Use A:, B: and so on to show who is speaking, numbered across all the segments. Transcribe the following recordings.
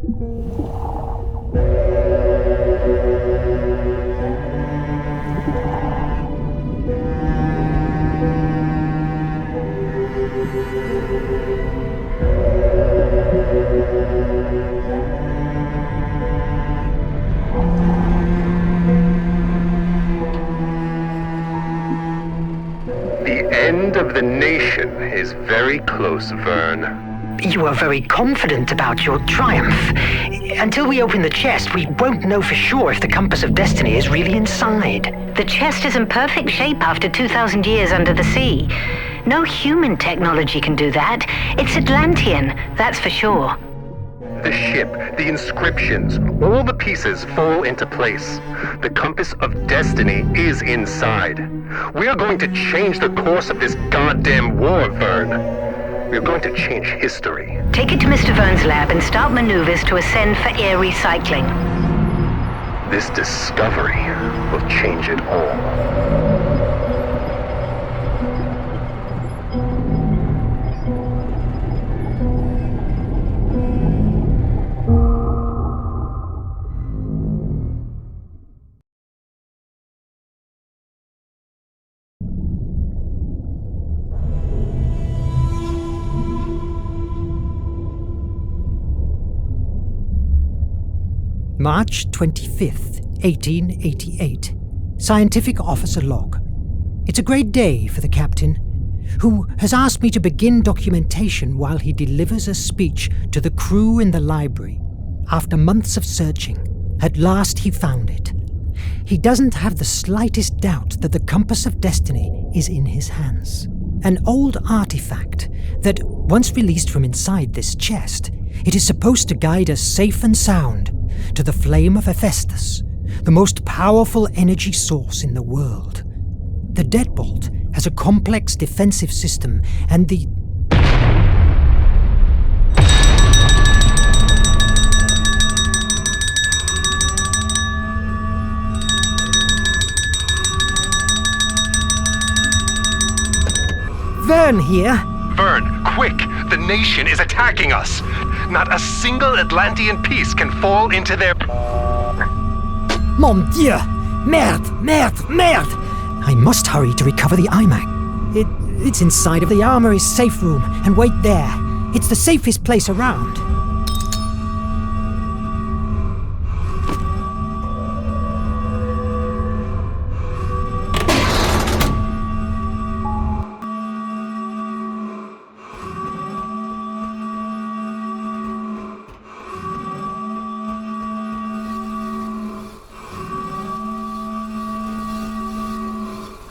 A: The end of the nation is very close, Verne.
B: You are very confident about your triumph. Until we open the chest, we won't know for sure if the Compass of Destiny is really inside.
C: The chest is in perfect shape after 2,000 years under the sea. No human technology can do that. It's Atlantean, that's for sure.
A: The ship, the inscriptions, all the pieces fall into place. The Compass of Destiny is inside. We're going to change the course of this goddamn war, Verne. We're going to change history.
C: Take it to Mr. Verne's lab and start maneuvers to ascend for air recycling.
A: This discovery will change it all.
D: March 25th, 1888. Scientific Officer Log. It's a great day for the captain, who has asked me to begin documentation while he delivers a speech to the crew in the library. After months of searching, at last he found it. He doesn't have the slightest doubt that the Compass of Destiny is in his hands. An old artifact that, once released from inside this chest, it is supposed to guide us safe and sound to the flame of Hephaestus, the most powerful energy source in the world. The deadbolt has a complex defensive system, and the... Verne here.
A: Verne, quick! The nation is attacking us! Not a single Atlantean piece can fall into their...
D: Mon Dieu! Merde! Merde! Merde! I must hurry to recover the iMac. It's inside of the armory's safe room, and wait there. It's the safest place around.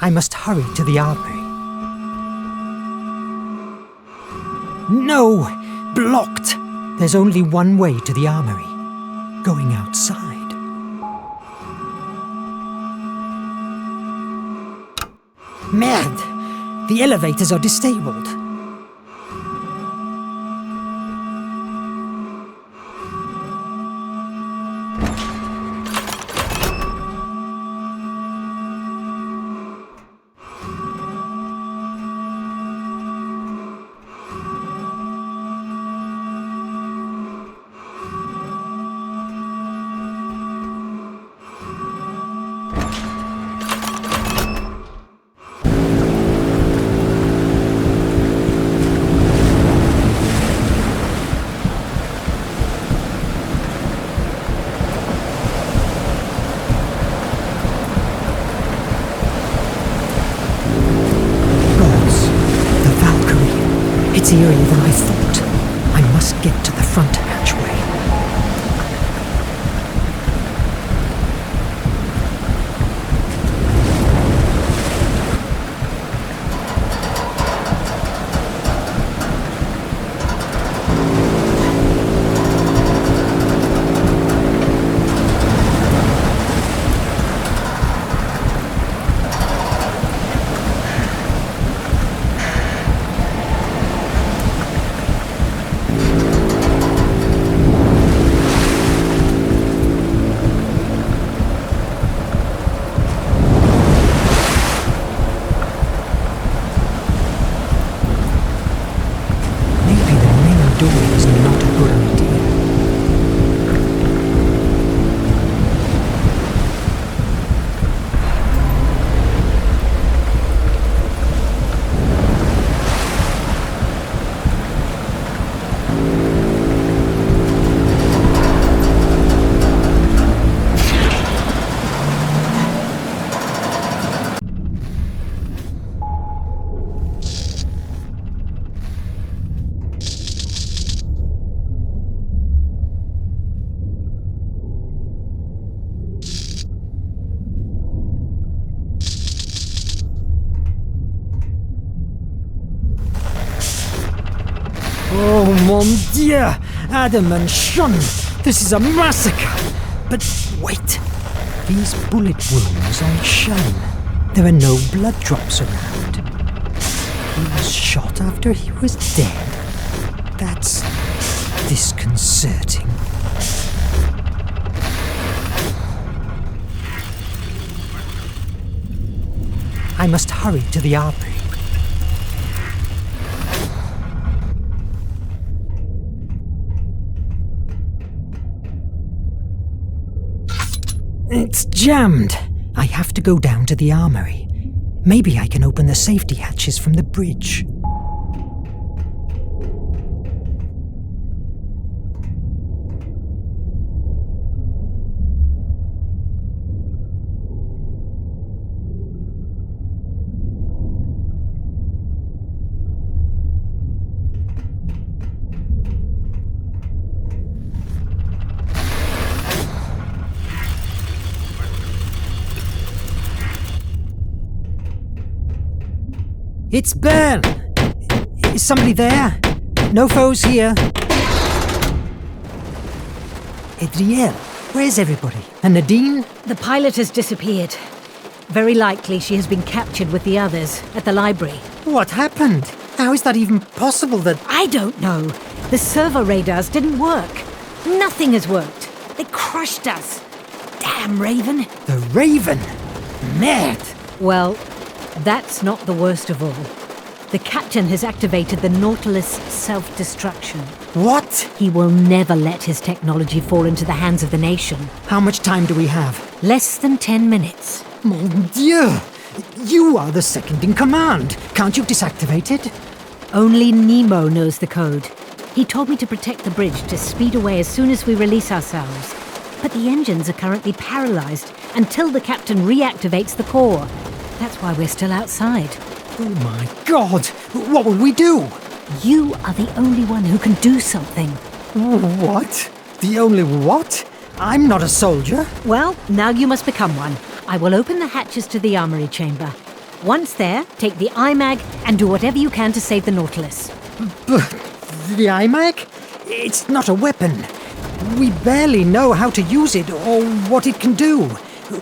D: I must hurry to the armory. No! Blocked! There's only one way to the armory. Going outside. Merde! The elevators are disabled. It's eerier than I thought. I must get to the front hatchway. dear! Adam and Shun! This is a massacre! But wait! These bullet wounds on Shun. There are no blood drops around. He was shot after he was dead. That's disconcerting. I must hurry to the armory. It's jammed. I have to go down to the armory. Maybe I can open the safety hatches from the bridge. It's Verne! Is somebody there? No foes here. Adriel, where's everybody? And Nadine?
E: The pilot has disappeared. Very likely she has been captured with the others at the library.
D: What happened? How is that even possible that...
E: I don't know. The servo radars didn't work. Nothing has worked. They crushed us. Damn Raven.
D: The Raven? Merde!
E: Well, that's not the worst of all. The captain has activated the Nautilus self-destruction.
D: What?
E: He will never let his technology fall into the hands of the nation.
D: How much time do we have?
E: Less than 10 minutes.
D: Mon Dieu! You are the second in command. Can't you disactivate it?
E: Only Nemo knows the code. He told me to protect the bridge to speed away as soon as we release ourselves. But the engines are currently paralyzed until the captain reactivates the core. That's why we're still outside.
D: Oh my God! What will we do?
E: You are the only one who can do something.
D: What? The only what? I'm not a soldier.
E: Well, now you must become one. I will open the hatches to the armory chamber. Once there, take the IMAG and do whatever you can to save the Nautilus.
D: But the IMAG? It's not a weapon. We barely know how to use it or what it can do.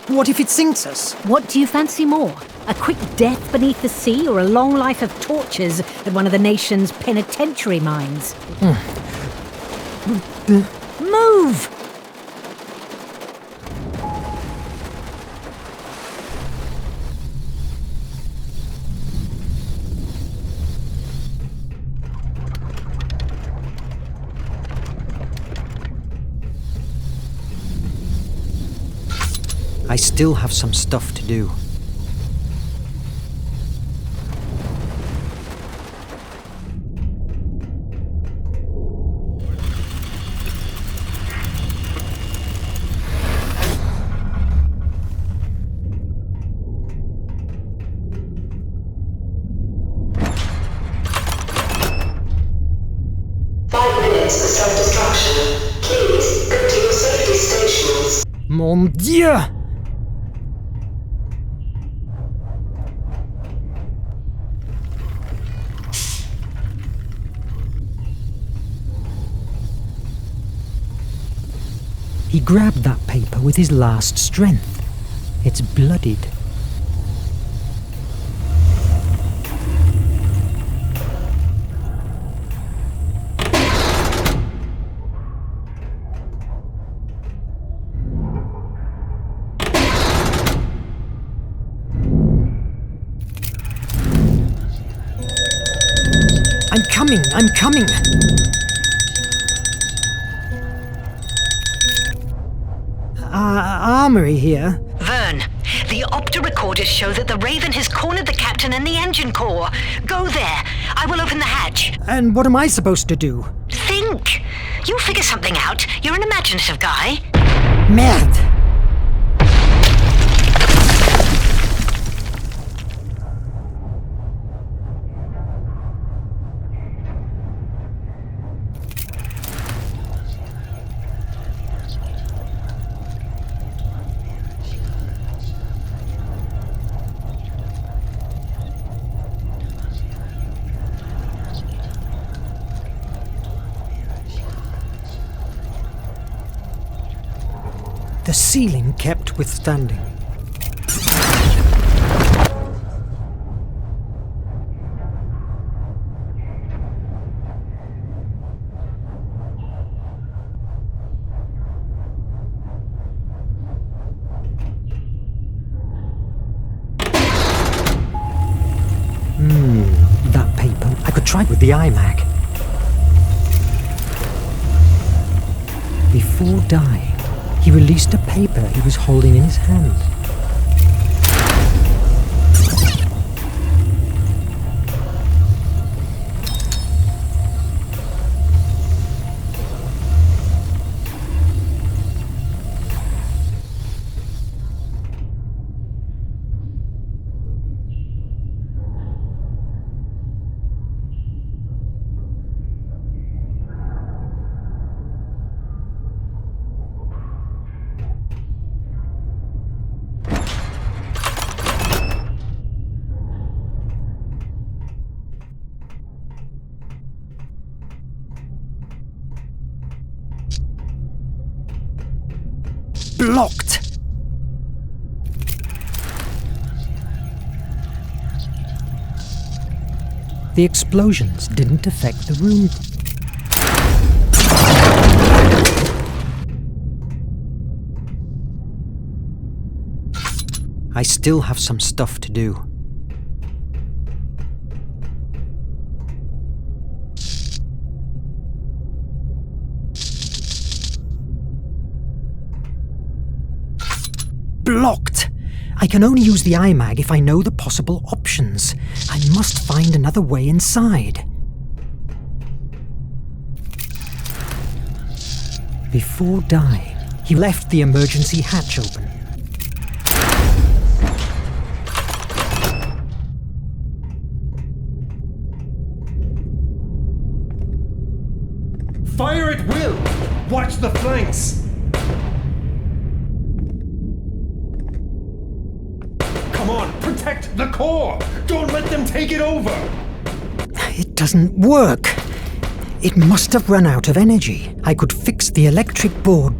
D: What if it sinks us?
E: What do you fancy more? A quick death beneath the sea or a long life of tortures at one of the nation's penitentiary mines? Move!
D: I still have some stuff to do.
F: Self-destruction. Please go to your safety stations.
D: Mon Dieu! He grabbed that paper with his last strength. It's bloodied. I'm coming! Armory here.
C: Verne, the opta recorders show that the Raven has cornered the captain and the engine core. Go there. I will open the hatch.
D: And what am I supposed to do?
C: Think. You'll figure something out. You're an imaginative guy.
D: Merde! The ceiling kept withstanding. That paper. I could try with the iMac. Before dying, he released a paper he was holding in his hand. Blocked! The explosions didn't affect the room. I still have some stuff to do. Blocked! I can only use the iMag if I know the possible options. I must find another way inside. Before dying, he left the emergency hatch open.
G: Fire at will! Watch the flanks! Come on, protect the core! Don't let them take it over!
D: It doesn't work. It must have run out of energy. I could fix the electric board.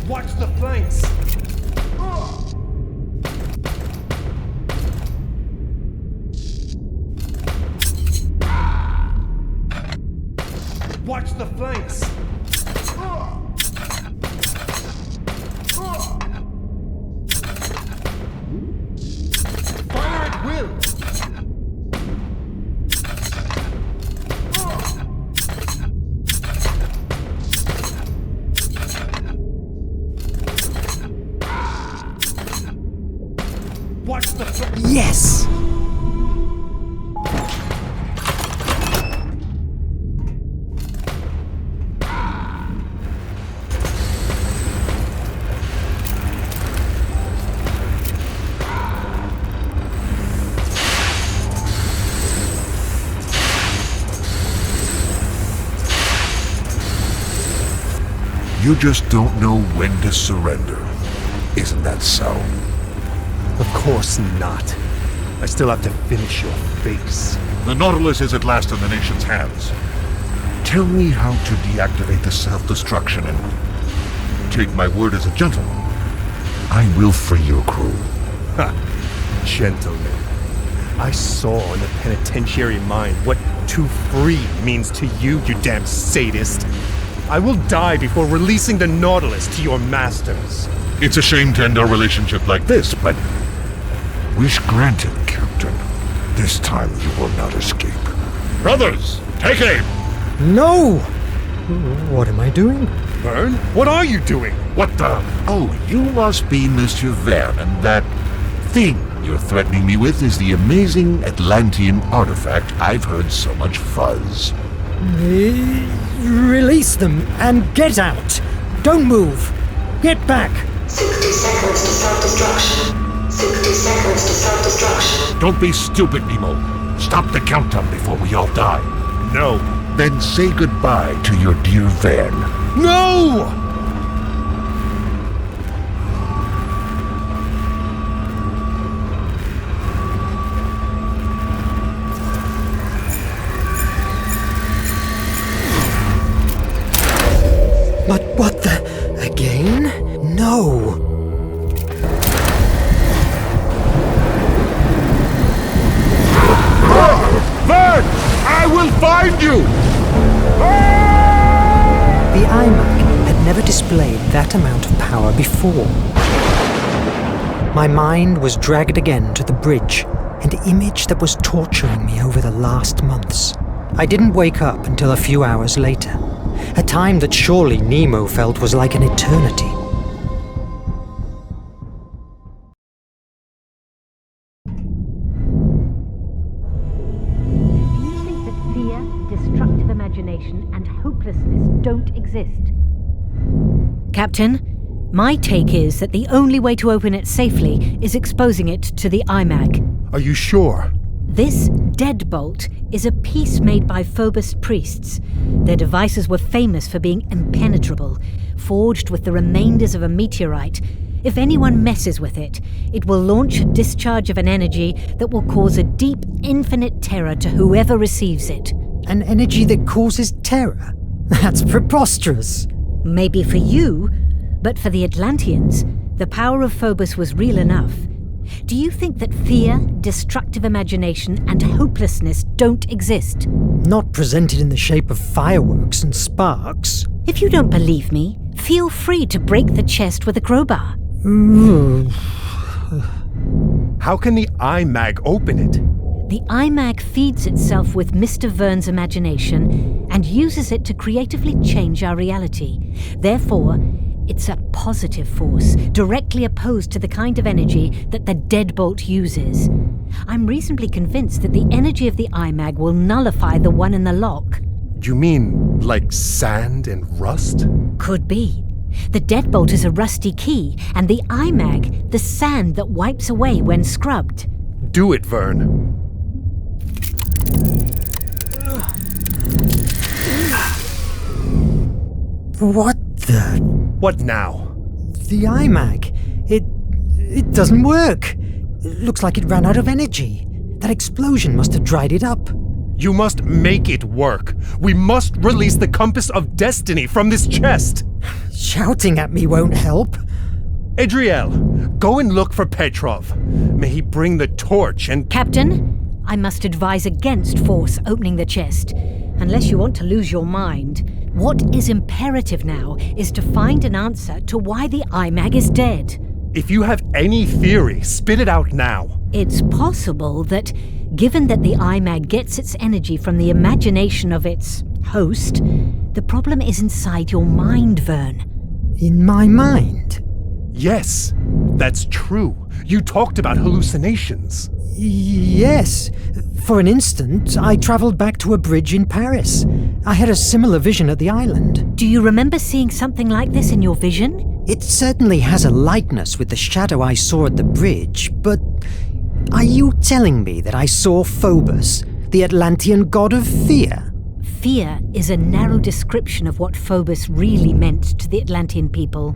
G: Watch the flanks! Watch the flanks! Fire at will! Watch the flanks!
D: Yes!
H: You just don't know when to surrender. Isn't that so?
G: Of course not. I still have to finish your face.
H: The Nautilus is at last in the nation's hands. Tell me how to deactivate the self-destruction and take my word as a gentleman. I will free your crew.
G: Ha! Gentlemen. I saw in the penitentiary mind what to free means to you, you damn sadist. I will die before releasing the Nautilus to your masters.
H: It's a shame to end our relationship like this, but... Wish granted, Captain. This time you will not escape. Brothers, take aim!
D: No! What am I doing?
G: Verne? What are you doing?
H: What the? Oh, you must be Mr. Verne, and that thing you're threatening me with is the amazing Atlantean artifact I've heard so much fuzz.
D: Release them and get out! Don't move! Get back!
F: 60 seconds to self-destruction. 60 seconds to self-destruction.
H: Don't be stupid, Nemo. Stop the countdown before we all die.
G: No.
H: Then say goodbye to your dear Verne.
G: No!
D: But what the... again? No.
H: Verne! I will find you!
D: The iMac had never displayed that amount of power before. My mind was dragged again to the bridge, an image that was torturing me over the last months. I didn't wake up until a few hours later, a time that surely Nemo felt was like an eternity.
E: Do you think that fear, destructive imagination, and hopelessness don't exist? Captain, my take is that the only way to open it safely is exposing it to the iMag.
G: Are you sure?
E: This deadbolt is a piece made by Phobos priests. Their devices were famous for being impenetrable, forged with the remainders of a meteorite. If anyone messes with it, it will launch a discharge of an energy that will cause a deep, infinite terror to whoever receives it.
D: An energy that causes terror? That's preposterous.
E: Maybe for you, but for the Atlanteans, the power of Phobos was real enough. Do you think that fear, destructive imagination, and hopelessness don't exist?
D: Not presented in the shape of fireworks and sparks.
E: If you don't believe me, feel free to break the chest with a crowbar.
G: How can the iMag open it?
E: The iMag feeds itself with Mr. Verne's imagination and uses it to creatively change our reality. Therefore, it's a positive force, directly opposed to the kind of energy that the deadbolt uses. I'm reasonably convinced that the energy of the iMag will nullify the one in the lock.
G: You mean like sand and rust?
E: Could be. The deadbolt is a rusty key, and the iMag, the sand that wipes away when scrubbed.
G: Do it, Verne.
D: What the...
G: What now?
D: The iMag. It doesn't work. It looks like it ran out of energy. That explosion must have dried it up.
G: You must make it work. We must release the compass of destiny from this chest.
D: Shouting at me won't help.
G: Adriel, go and look for Petrov. May he bring the torch and...
E: Captain, I must advise against force opening the chest. Unless you want to lose your mind. What is imperative now is to find an answer to why the iMag is dead.
G: If you have any theory, spit it out now.
E: It's possible that, given that the iMag gets its energy from the imagination of its host, the problem is inside your mind, Verne.
D: In my mind?
G: Yes, that's true. You talked about hallucinations.
D: Yes. For an instant, I travelled back to a bridge in Paris. I had a similar vision at the island.
E: Do you remember seeing something like this in your vision?
D: It certainly has a likeness with the shadow I saw at the bridge, but are you telling me that I saw Phobos, the Atlantean god of fear?
E: Fear is a narrow description of what Phobos really meant to the Atlantean people.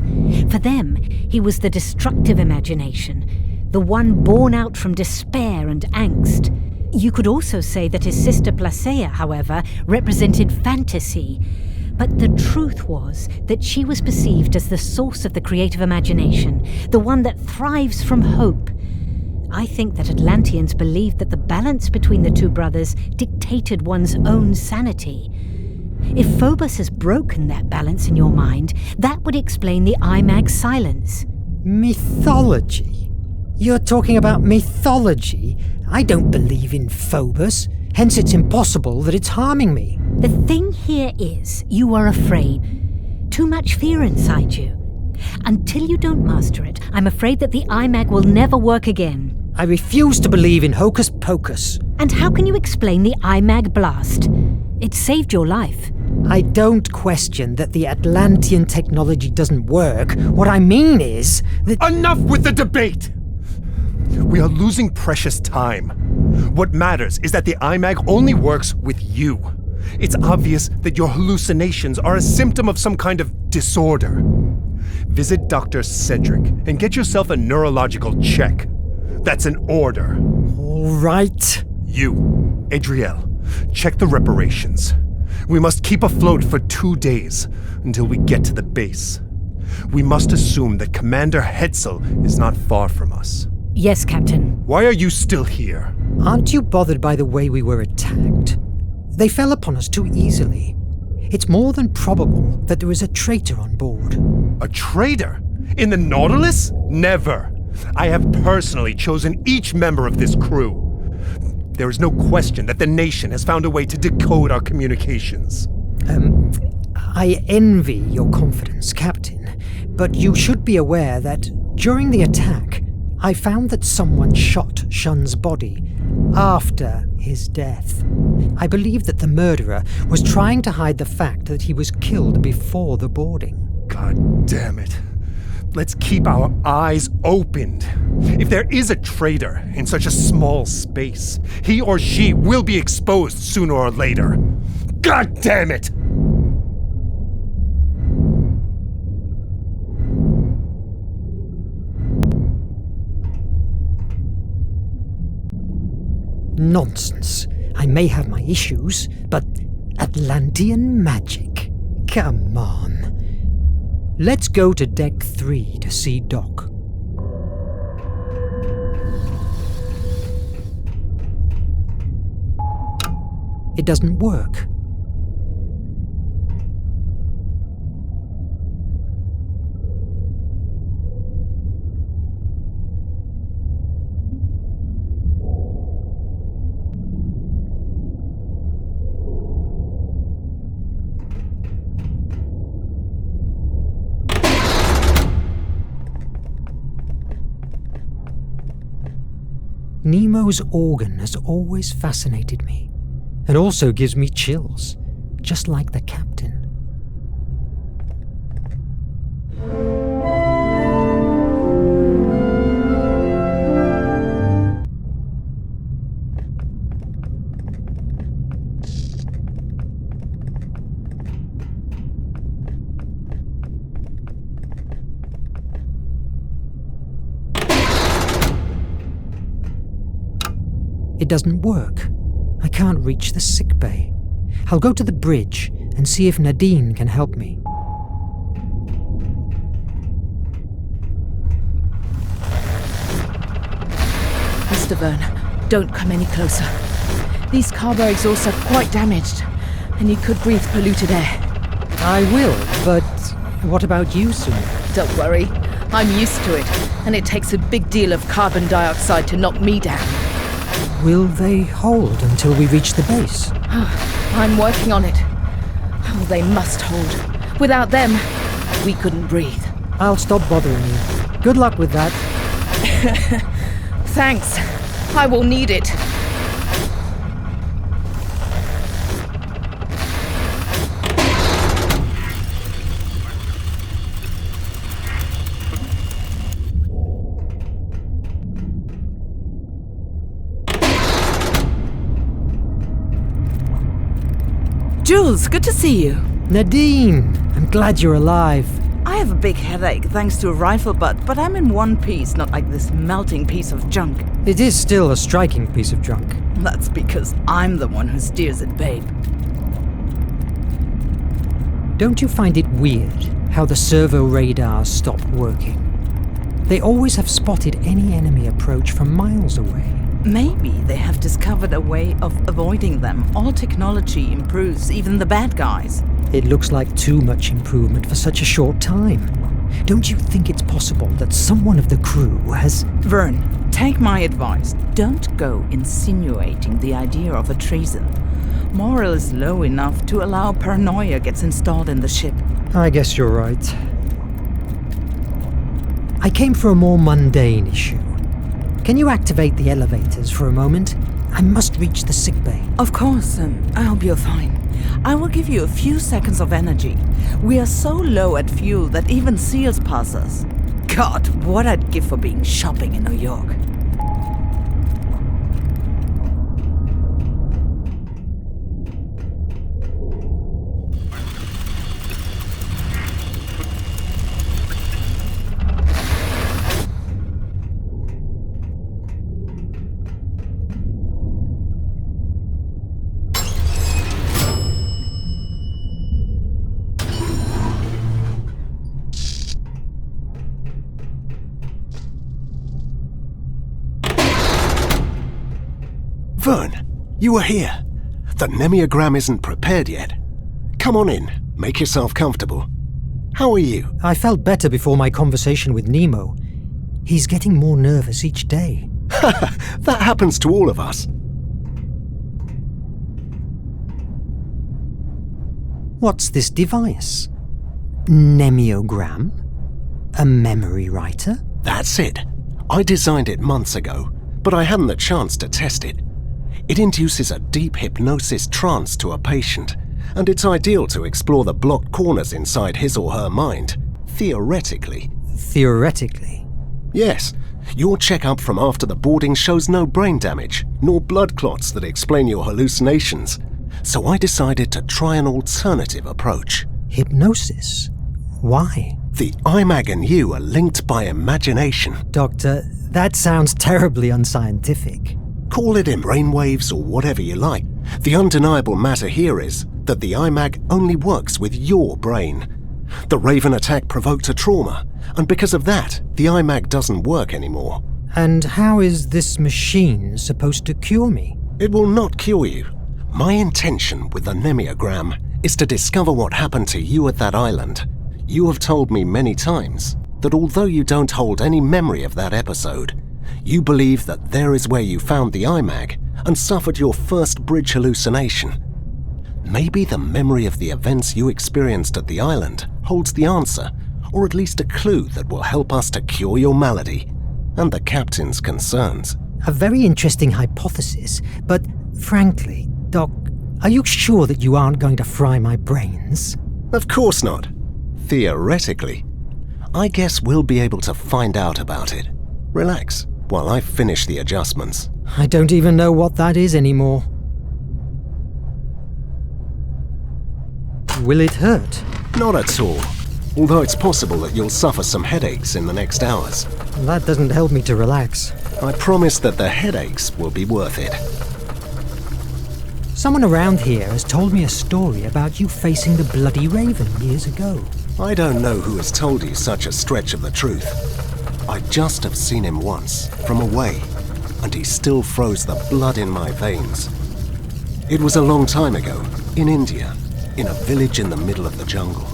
E: For them, he was the destructive imagination, the one born out from despair and angst. You could also say that his sister Placea, however, represented fantasy. But the truth was that she was perceived as the source of the creative imagination, the one that thrives from hope. I think that Atlanteans believed that the balance between the two brothers dictated one's own sanity. If Phobos has broken that balance in your mind, that would explain the iMag's silence.
D: Mythology? You're talking about mythology? I don't believe in Phobos, hence it's impossible that it's harming me.
E: The thing here is, you are afraid. Too much fear inside you. Until you don't master it, I'm afraid that the iMag will never work again.
D: I refuse to believe in hocus pocus.
E: And how can you explain the iMag blast? It saved your life.
D: I don't question that the Atlantean technology doesn't work. What I mean is that...
G: Enough with the debate! We are losing precious time. What matters is that the iMag only works with you. It's obvious that your hallucinations are a symptom of some kind of disorder. Visit Dr. Cedric and get yourself a neurological check. That's an order.
D: All right.
G: You, Adriel, check the reparations. We must keep afloat for 2 days until we get to the base. We must assume that Commander Hetzel is not far from us.
E: Yes, Captain.
G: Why are you still here?
D: Aren't you bothered by the way we were attacked? They fell upon us too easily. It's more than probable that there is a traitor on board.
G: A traitor? In the Nautilus? Never. I have personally chosen each member of this crew. There is no question that the nation has found a way to decode our communications.
D: I envy your confidence, Captain, but you should be aware that during the attack, I found that someone shot Shun's body after his death. I believe that the murderer was trying to hide the fact that he was killed before the boarding.
G: God damn it. Let's keep our eyes opened. If there is a traitor in such a small space, he or she will be exposed sooner or later. God damn it!
D: Nonsense. I may have my issues, but Atlantean magic? Come on. Let's go to Deck 3 to see Doc. It doesn't work. Nemo's organ has always fascinated me, and also gives me chills, just like the captain. It doesn't work. I can't reach the sickbay. I'll go to the bridge and see if Nadine can help me.
I: Mr. Verne, don't come any closer. These carbo exhausts are quite damaged, and you could breathe polluted air.
D: I will, but what about you, Sue?
I: Don't worry, I'm used to it, and it takes a big deal of carbon dioxide to knock me down.
D: Will they hold until we reach the base?
I: I'm working on it. Oh, they must hold. Without them, we couldn't breathe.
D: I'll stop bothering you. Good luck with that.
I: Thanks. I will need it.
J: Jules, good to see you.
D: Nadine, I'm glad you're alive.
J: I have a big headache thanks to a rifle butt, but I'm in one piece, not like this melting piece of junk.
D: It is still a striking piece of junk.
J: That's because I'm the one who steers it, babe.
D: Don't you find it weird how the servo radars stopped working? They always have spotted any enemy approach from miles away.
J: Maybe they have discovered a way of avoiding them. All technology improves, even the bad guys.
D: It looks like too much improvement for such a short time. Don't you think it's possible that someone of the crew has...
J: Verne, take my advice. Don't go insinuating the idea of a treason. Morale is low enough to allow paranoia gets installed in the ship.
D: I guess you're right. I came for a more mundane issue. Can you activate the elevators for a moment? I must reach the sickbay.
J: Of course, I hope you're fine. I will give you a few seconds of energy. We are so low at fuel that even SEALs pass us. God, what I'd give for being shopping in New York.
K: You were here. The Nemiagram isn't prepared yet. Come on in. Make yourself comfortable. How are you?
D: I felt better before my conversation with Nemo. He's getting more nervous each day.
K: That happens to all of us.
D: What's this device? Nemiogram? A memory writer?
K: That's it. I designed it months ago, but I hadn't the chance to test it. It induces a deep hypnosis trance to a patient, and it's ideal to explore the blocked corners inside his or her mind, theoretically.
D: Theoretically?
K: Yes. Your checkup from after the boarding shows no brain damage, nor blood clots that explain your hallucinations. So I decided to try an alternative approach.
D: Hypnosis? Why?
K: The IMAG and you are linked by imagination.
D: Doctor, that sounds terribly unscientific.
K: Call it in brainwaves or whatever you like. The undeniable matter here is that the IMAG only works with your brain. The Raven attack provoked a trauma, and because of that, the IMAG doesn't work anymore.
D: And how is this machine supposed to cure me?
K: It will not cure you. My intention with the Nemiogram is to discover what happened to you at that island. You have told me many times that although you don't hold any memory of that episode, you believe that there is where you found the IMAG and suffered your first bridge hallucination. Maybe the memory of the events you experienced at the island holds the answer, or at least a clue that will help us to cure your malady and the captain's concerns.
D: A very interesting hypothesis, but frankly, Doc, are you sure that you aren't going to fry my brains?
K: Of course not. Theoretically. I guess we'll be able to find out about it. Relax while I finish the adjustments.
D: I don't even know what that is anymore. Will it hurt?
K: Not at all. Although it's possible that you'll suffer some headaches in the next hours.
D: That doesn't help me to relax.
K: I promise that the headaches will be worth it.
D: Someone around here has told me a story about you facing the Bloody Raven years ago.
K: I don't know who has told you such a stretch of the truth. I just have seen him once, from away, and he still froze the blood in my veins. It was a long time ago, in India, in a village in the middle of the jungle.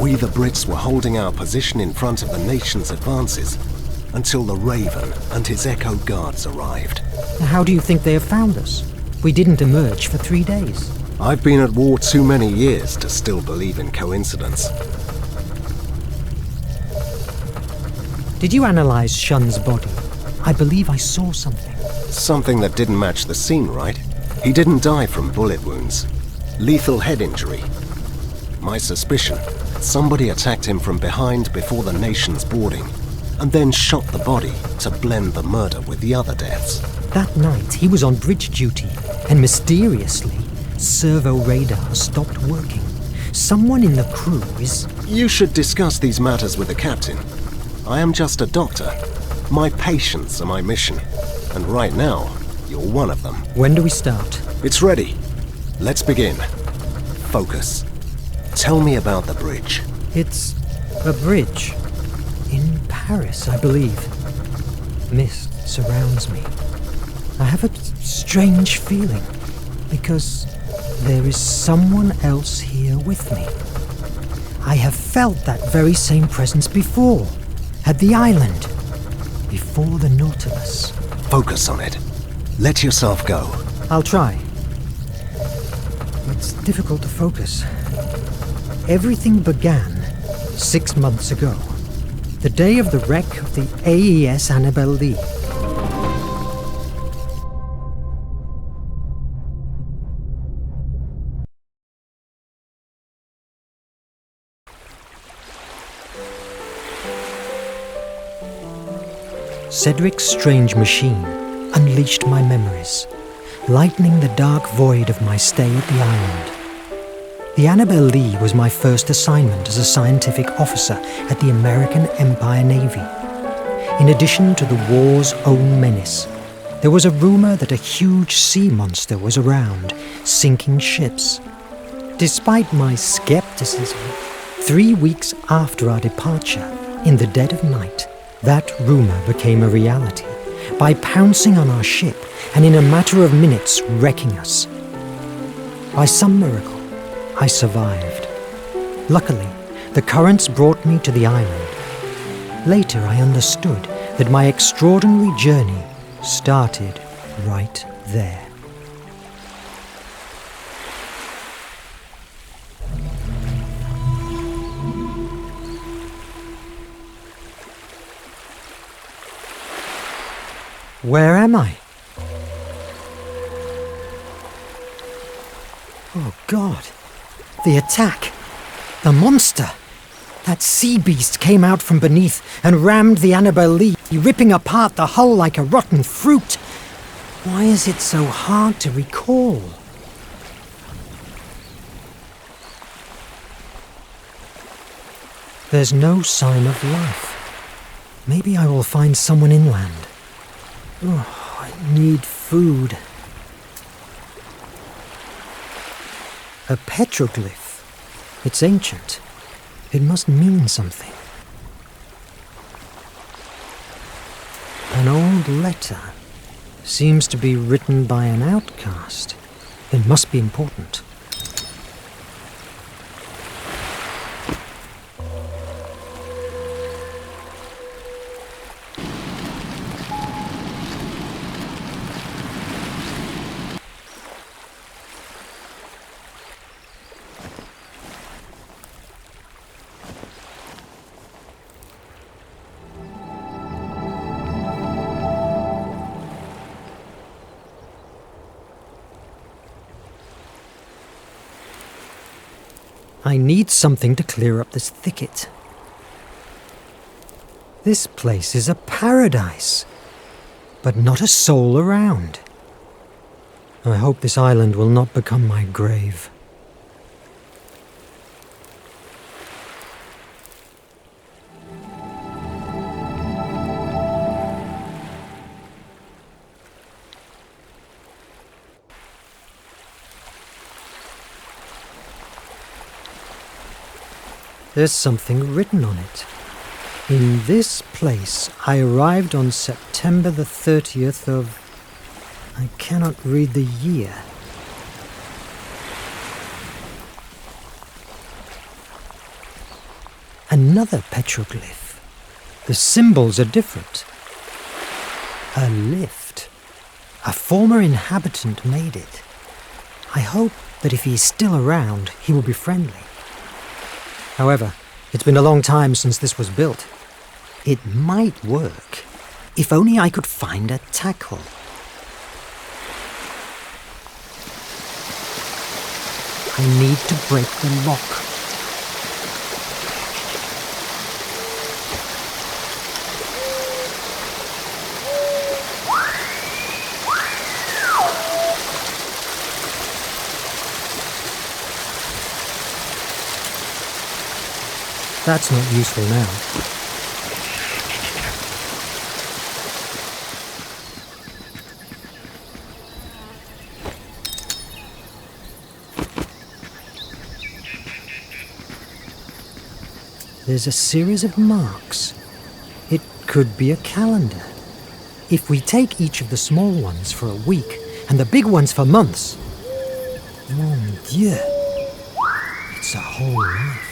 K: We the Brits were holding our position in front of the nation's advances until the Raven and his Echo guards arrived.
D: How do you think they have found us? We didn't emerge for 3 days.
K: I've been at war too many years to still believe in coincidence.
D: Did you analyze Shun's body? I believe I saw something.
K: Something that didn't match the scene, right? He didn't die from bullet wounds. Lethal head injury. My suspicion, somebody attacked him from behind before the nation's boarding, and then shot the body to blend the murder with the other deaths.
D: That night, he was on bridge duty, and mysteriously, servo radar stopped working. Someone in the crew is...
K: You should discuss these matters with the captain. I am just a doctor. My patients are my mission, and right now, you're one of them.
D: When do we start?
K: It's ready. Let's begin. Focus. Tell me about the bridge.
D: It's a bridge. In Paris, I believe. Mist surrounds me. I have a strange feeling, because there is someone else here with me. I have felt that very same presence before, at the island, before the Nautilus.
K: Focus on it. Let yourself go.
D: I'll try. It's difficult to focus. Everything began 6 months ago, the day of the wreck of the AES Annabelle Lee. Cedric's strange machine unleashed my memories, lightening the dark void of my stay at the island. The Annabelle Lee was my first assignment as a scientific officer at the American Empire Navy. In addition to the war's own menace, there was a rumor that a huge sea monster was around, sinking ships. Despite my skepticism, 3 weeks after our departure, in the dead of night, that rumor became a reality, by pouncing on our ship and in a matter of minutes wrecking us. By some miracle, I survived. Luckily, the currents brought me to the island. Later, I understood that my extraordinary journey started right there. Where am I? Oh God, the attack! The monster! That sea beast came out from beneath and rammed the Annabelle Lee, ripping apart the hull like a rotten fruit. Why is it so hard to recall? There's no sign of life. Maybe I will find someone inland. Oh, I need food. A petroglyph. It's ancient. It must mean something. An old letter. Seems to be written by an outcast. It must be important. I need something to clear up this thicket. This place is a paradise, but not a soul around. I hope this island will not become my grave. There's something written on it. In this place, I arrived on September the 30th of... I cannot read the year. Another petroglyph. The symbols are different. A lift. A former inhabitant made it. I hope that if he is still around, he will be friendly. However, it's been a long time since this was built. It might work, if only I could find a tackle. I need to break the lock. That's not useful now. There's a series of marks. It could be a calendar. If we take each of the small ones for a week and the big ones for months, mon Dieu, it's a whole life.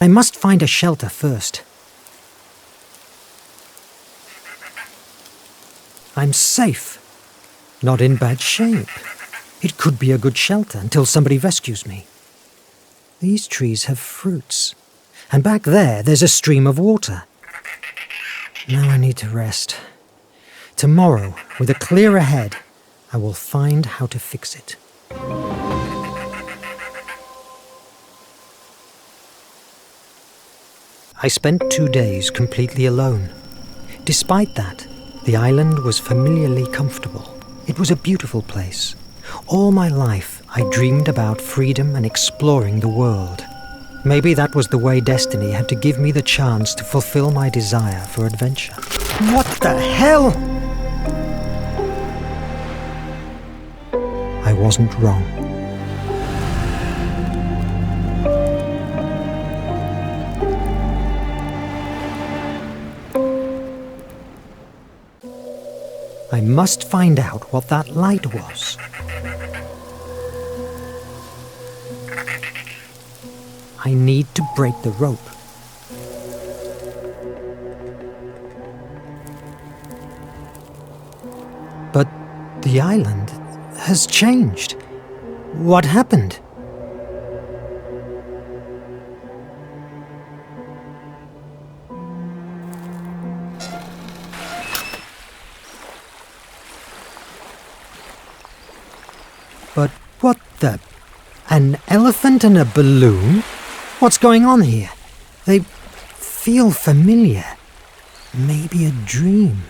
D: I must find a shelter first. I'm safe. Not in bad shape. It could be a good shelter until somebody rescues me. These trees have fruits. And back there's a stream of water. Now I need to rest. Tomorrow, with a clearer head, I will find how to fix it. I spent 2 days completely alone. Despite that, the island was familiarly comfortable. It was a beautiful place. All my life, I dreamed about freedom and exploring the world. Maybe that was the way destiny had to give me the chance to fulfill my desire for adventure. What the hell? I wasn't wrong. I must find out what that light was. I need to break the rope. But the island has changed. What happened? But what the... An elephant and a balloon? What's going on here? They feel familiar. Maybe a dream.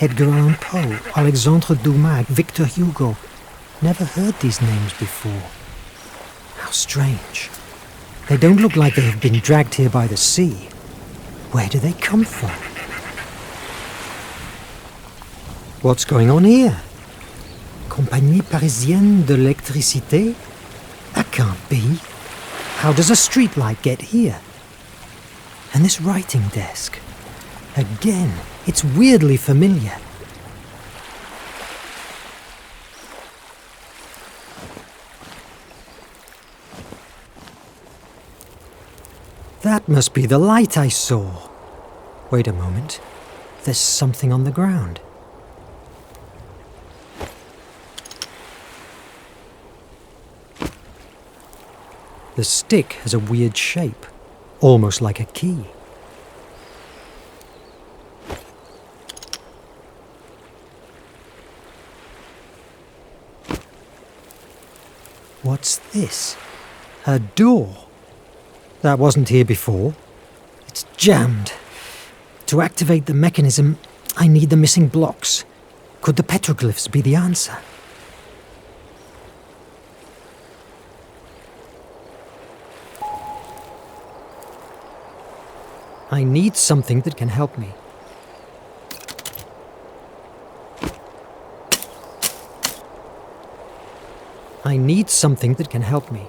D: Edgar Allan Poe, Alexandre Dumas, Victor Hugo. Never heard these names before. How strange. They don't look like they have been dragged here by the sea. Where do they come from? What's going on here? Compagnie Parisienne de l'Électricité? That can't be. How does a streetlight get here? And this writing desk? Again, it's weirdly familiar. That must be the light I saw. Wait a moment. There's something on the ground. The stick has a weird shape, almost like a key. What's this? A door. That wasn't here before. It's jammed. To activate the mechanism, I need the missing blocks. Could the petroglyphs be the answer? I need something that can help me. I need something that can help me.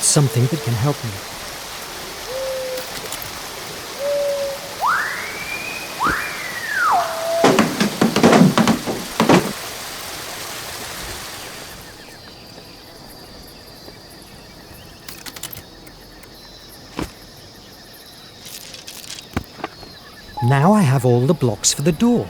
D: it's something that can help me. Now I have all the blocks for the door.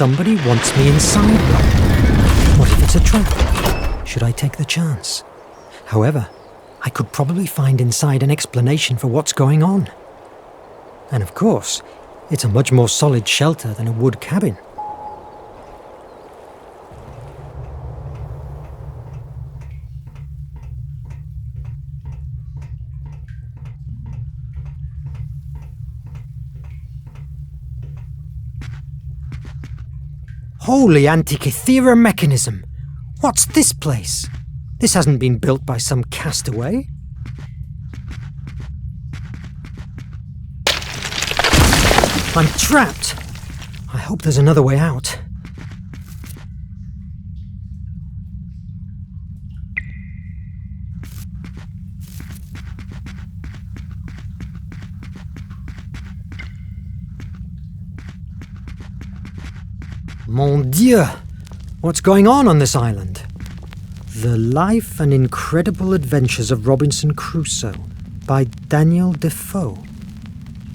D: Somebody wants me inside one. What if it's a trap? Should I take the chance? However, I could probably find inside an explanation for what's going on. And of course, it's a much more solid shelter than a wood cabin. Holy Antikythera mechanism! What's this place? This hasn't been built by some castaway. I'm trapped! I hope there's another way out. Mon Dieu! What's going on this island? The Life and Incredible Adventures of Robinson Crusoe by Daniel Defoe.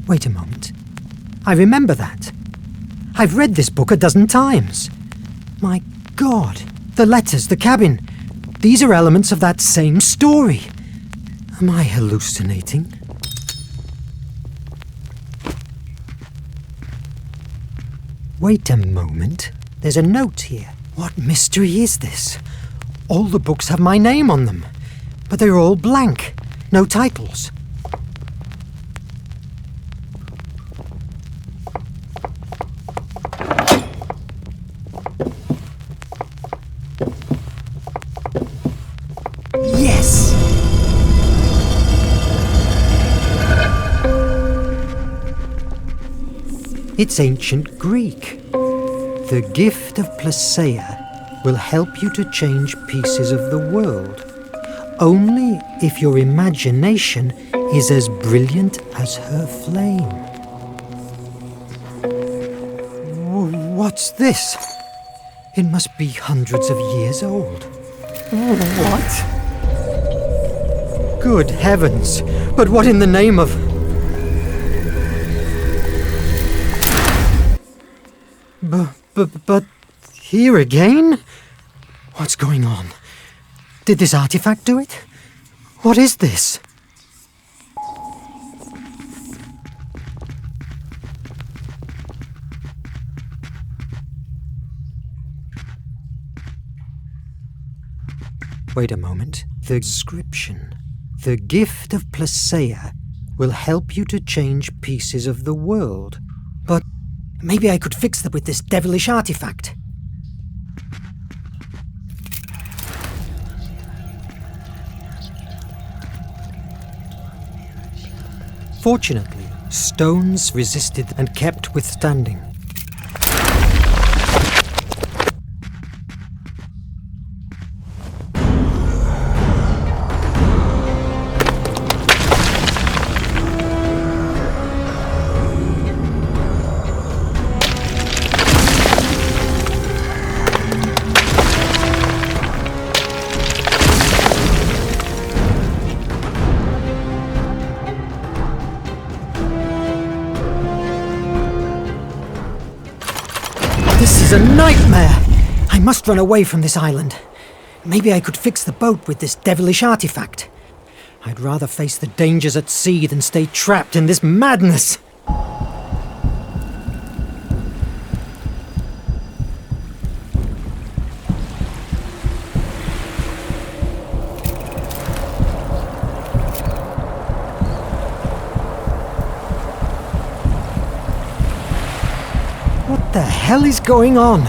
D: Wait a moment. I remember that. I've read this book a dozen times. My God, the letters, the cabin. These are elements of that same story. Am I hallucinating? Wait a moment. There's a note here. What mystery is this? All the books have my name on them, but they're all blank. No titles. Yes! It's ancient Greek. The gift of Placeia will help you to change pieces of the world, only if your imagination is as brilliant as her flame. What's this? It must be hundreds of years old. What? Good heavens! But what in the name of... But here again? What's going on? Did this artifact do it? What is this? Wait a moment. The inscription. The gift of Placeia will help you to change pieces of the world. But maybe I could fix that with this devilish artifact. Fortunately, stones resisted and kept withstanding. This is a nightmare! I must run away from this island. Maybe I could fix the boat with this devilish artifact. I'd rather face the dangers at sea than stay trapped in this madness. What the hell is going on?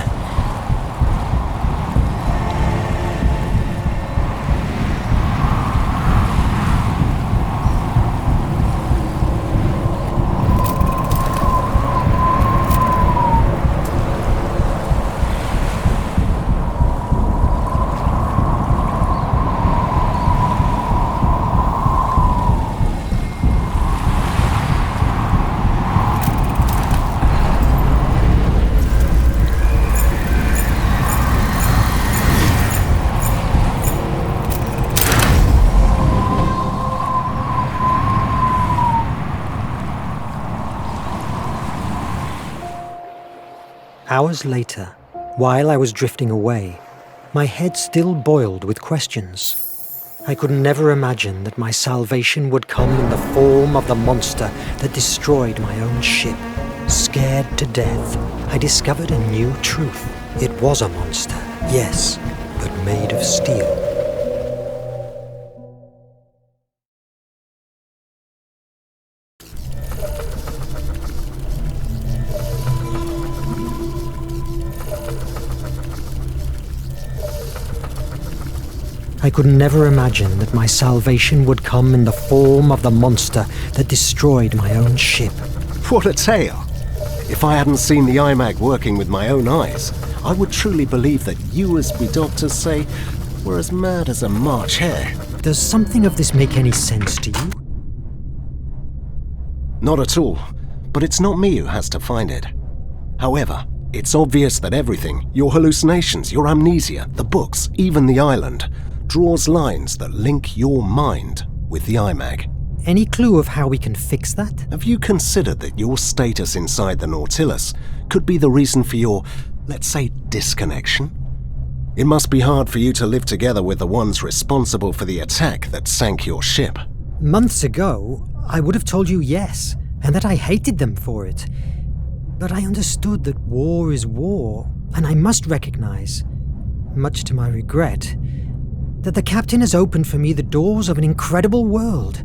D: Hours later, while I was drifting away, my head still boiled with questions. I could never imagine that my salvation would come in the form of the monster that destroyed my own ship. Scared to death, I discovered a new truth. It was a monster, yes, but made of steel. I could never imagine that my salvation would come in the form of the monster that destroyed my own ship.
K: What a tale! If I hadn't seen the IMAG working with my own eyes, I would truly believe that you, as we doctors say, were as mad as a March hare.
D: Does something of this make any sense to you?
K: Not at all, but it's not me who has to find it. However, it's obvious that everything, your hallucinations, your amnesia, the books, even the island, draws lines that link your mind with the IMAG.
D: Any clue of how we can fix that?
K: Have you considered that your status inside the Nautilus could be the reason for your, let's say, disconnection? It must be hard for you to live together with the ones responsible for the attack that sank your ship.
D: Months ago, I would have told you yes, and that I hated them for it. But I understood that war is war, and I must recognize, much to my regret, that the captain has opened for me the doors of an incredible world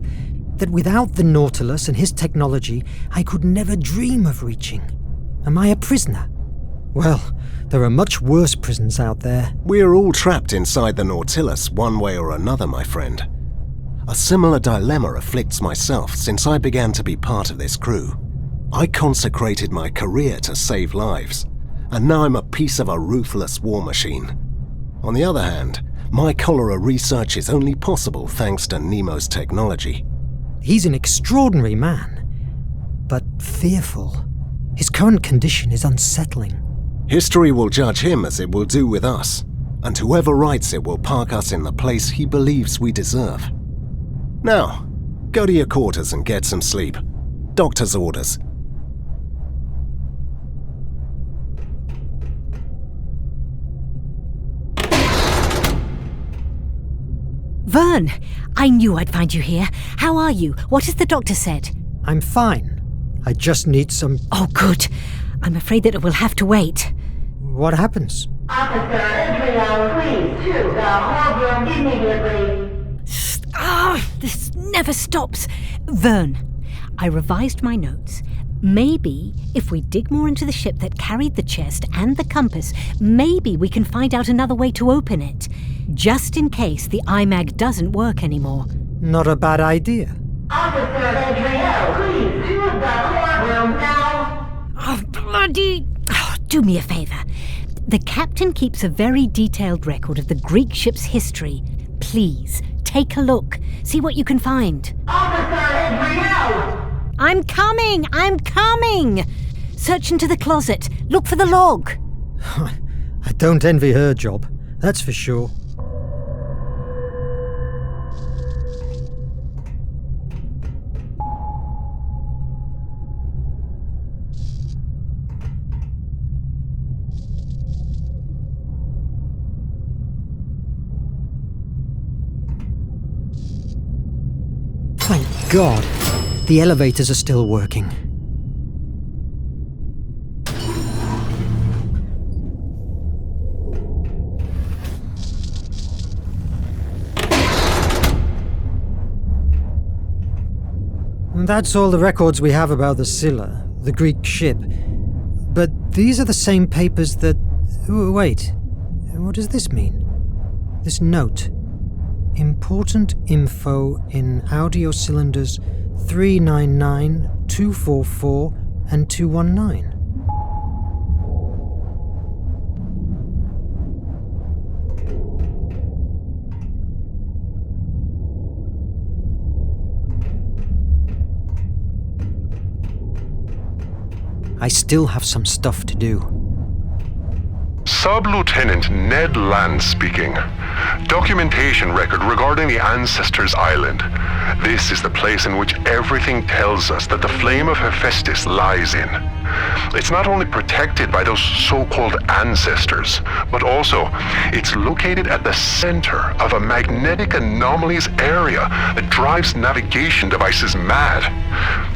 D: that without the Nautilus and his technology, I could never dream of reaching. Am I a prisoner? Well, there are much worse prisons out there.
K: We're all trapped inside the Nautilus one way or another, my friend. A similar dilemma afflicts myself since I began to be part of this crew. I consecrated my career to save lives, and now I'm a piece of a ruthless war machine. On the other hand, my cholera research is only possible thanks to Nemo's technology.
D: He's an extraordinary man, but fearful. His current condition is unsettling.
K: History will judge him as it will do with us, and whoever writes it will park us in the place he believes we deserve. Now, go to your quarters and get some sleep. Doctor's orders.
E: Verne! I knew I'd find you here. How are you? What has the doctor said?
D: I'm fine. I just need some...
E: Oh, good. I'm afraid that it will have to wait.
D: What happens?
F: Officer Betrayal, please to the hold room immediately.
E: This never stops. Verne, I revised my notes. Maybe, if we dig more into the ship that carried the chest and the compass, maybe we can find out another way to open it. Just in case the IMAG doesn't work anymore.
D: Not a bad idea.
F: Officer Betrayal,
E: do me a favor. The captain keeps a very detailed record of the Greek ship's history. Please, take a look. See what you can find. I'm coming! Search into the closet. Look for the log.
D: I don't envy her job, that's for sure. Thank God, the elevators are still working. That's all the records we have about the Scylla, the Greek ship. But these are the same papers that... Wait, what does this mean? This note. Important info in audio cylinders 399, 244, and 219. I still have some stuff to do.
A: Sub-Lieutenant Ned Land speaking. Documentation record regarding the Ancestors' Island. This is the place in which everything tells us that the flame of Hephaestus lies in. It's not only protected by those so-called ancestors, but also it's located at the center of a magnetic anomalies area that drives navigation devices mad.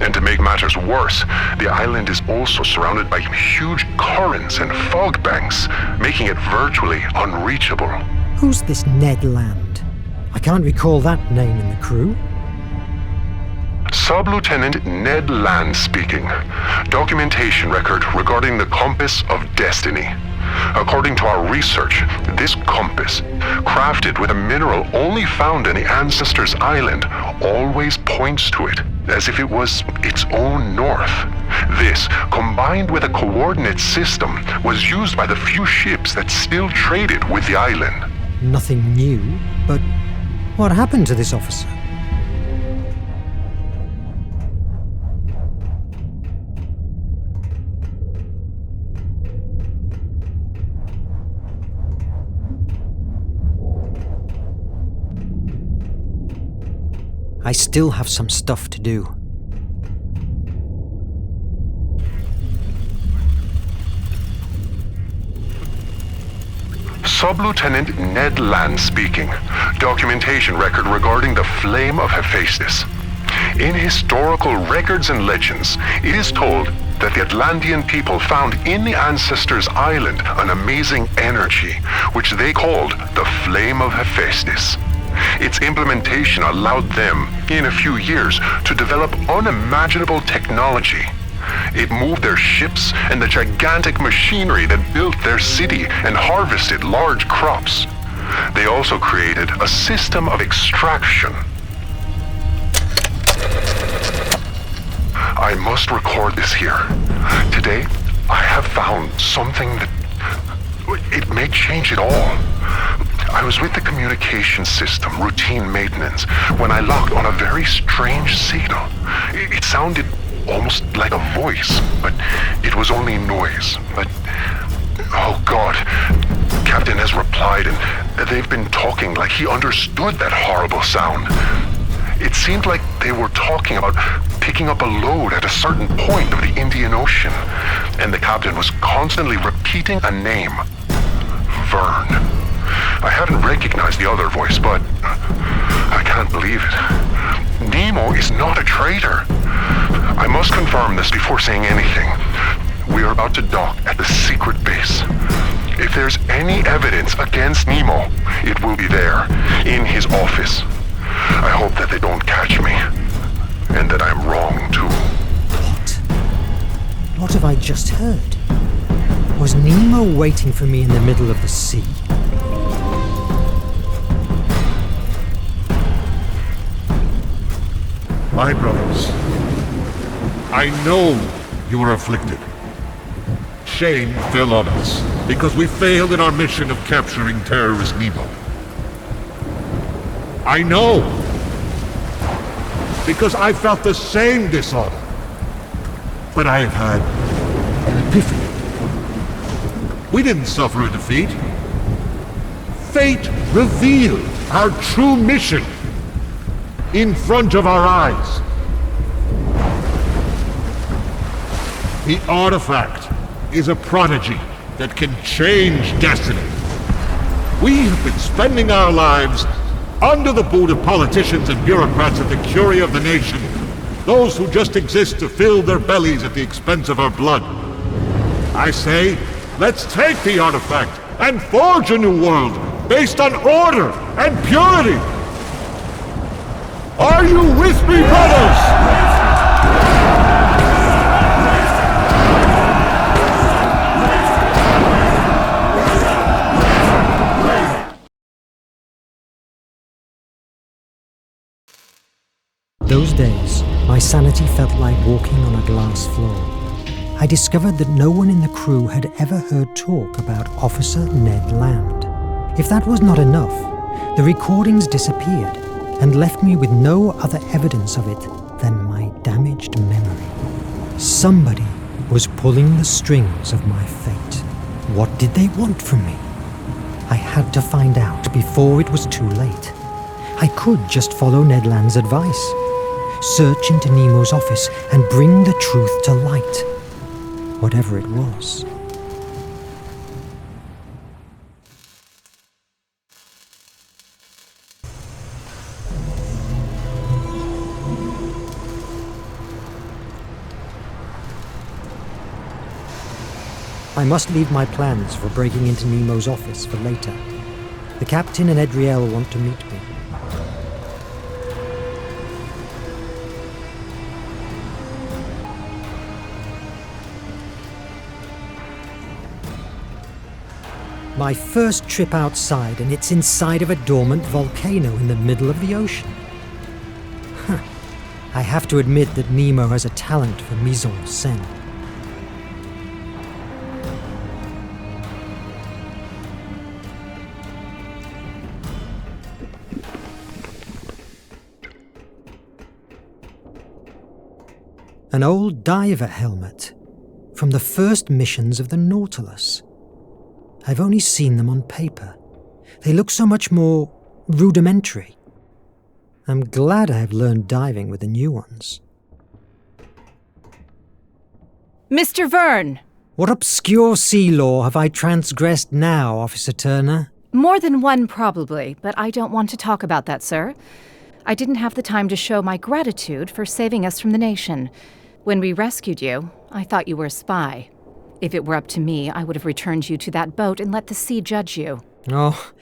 A: And to make matters worse, the island is also surrounded by huge currents and fog banks, making it virtually unreachable.
D: Who's this Ned Land? I can't recall that name in the crew.
A: Sub-Lieutenant Ned Land speaking. Documentation record regarding the Compass of Destiny. According to our research, this compass, crafted with a mineral only found in the Ancestors' Island, always points to it, as if it was its own north. This, combined with a coordinate system, was used by the few ships that still traded with the island.
D: Nothing new, but what happened to this officer? I still have some stuff to do.
A: Sub-Lieutenant Ned Land speaking. Documentation record regarding the flame of Hephaestus. In historical records and legends, it is told that the Atlantean people found in the Ancestors' Island an amazing energy, which they called the flame of Hephaestus. Its implementation allowed them, in a few years, to develop unimaginable technology. It moved their ships and the gigantic machinery that built their city and harvested large crops. They also created a system of extraction. I must record this here. Today, I have found something that... it may change it all. I was with the communication system, routine maintenance, when I locked on a very strange signal. It sounded almost like a voice, but it was only noise. But, oh God, Captain has replied and they've been talking like he understood that horrible sound. It seemed like they were talking about picking up a load at a certain point of the Indian Ocean, and the captain was constantly repeating a name. Verne. I haven't recognized the other voice, but I can't believe it. Nemo is not a traitor. I must confirm this before saying anything. We are about to dock at the secret base. If there's any evidence against Nemo, it will be there, in his office. I hope that they don't catch me, and that I'm wrong too.
D: What have I just heard? Was Nemo waiting for me in the middle of the sea?
H: My brothers, I know you are afflicted. shame fell on us because we failed in our mission of capturing terrorist Nemo. I know! Because I felt the same dishonor. But I have had an epiphany. We didn't suffer a defeat. Fate revealed our true mission in front of our eyes. The artifact is a prodigy that can change destiny. We have been spending our lives under the boot of politicians and bureaucrats at the curia of the nation, those who just exist to fill their bellies at the expense of our blood. I say, let's take the artifact and forge a new world based on order and purity. Are you with me, brothers?
D: Those days, my sanity felt like walking on a glass floor. I discovered that no one in the crew had ever heard talk about Officer Ned Land. If that was not enough, the recordings disappeared and left me with no other evidence of it than my damaged memory. Somebody was pulling the strings of my fate. What did they want from me? I had to find out before it was too late. I could just follow Ned Land's advice. Search into Nemo's office and bring the truth to light, whatever it was. I must leave my plans for breaking into Nemo's office for later. The captain and Adriel want to meet me. My first trip outside, and it's inside of a dormant volcano in the middle of the ocean. I have to admit that Nemo has a talent for mise-en-scène. An old diver helmet from the first missions of the Nautilus. I've only seen them on paper. They look so much more rudimentary. I'm glad I have learned diving with the new ones.
E: Mr. Verne!
D: What obscure sea law have I transgressed now, Officer Turner?
L: More than one, probably, but I don't want to talk about that, sir. I didn't have the time to show my gratitude for saving us from the nation. When we rescued you, I thought you were a spy. If it were up to me, I would have returned you to that boat and let the sea judge you.
D: Oh,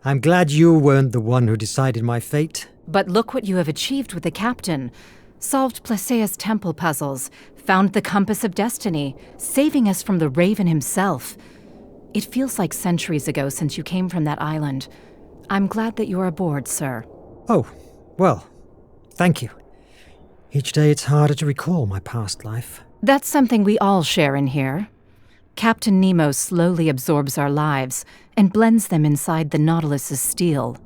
D: I'm glad you weren't the one who decided my fate.
L: But look what you have achieved with the captain. Solved Placea's temple puzzles, found the compass of destiny, saving us from the Raven himself. It feels like centuries ago since you came from that island. I'm glad that you're aboard, sir.
D: Oh, well, thank you. Each day it's harder to recall my past life.
L: That's something we all share in here. Captain Nemo slowly absorbs our lives and blends them inside the Nautilus's steel.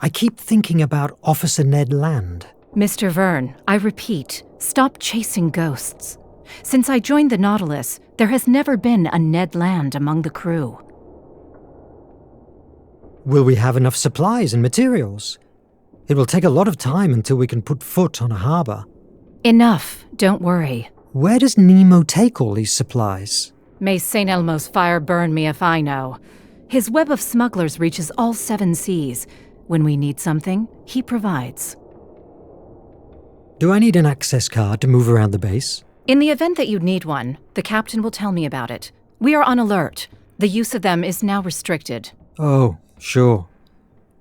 D: I keep thinking about Officer Ned Land.
L: Mr. Verne, I repeat, stop chasing ghosts. Since I joined the Nautilus, there has never been a Ned Land among the crew.
D: Will we have enough supplies and materials? It will take a lot of time until we can put foot on a harbor.
L: Enough, don't worry.
D: Where does Nemo take all these supplies?
L: May St. Elmo's fire burn me if I know. His web of smugglers reaches all 7 seas. When we need something, he provides.
D: Do I need an access card to move around the base?
L: In the event that you'd need one, the captain will tell me about it. We are on alert. The use of them is now restricted.
D: Oh, sure.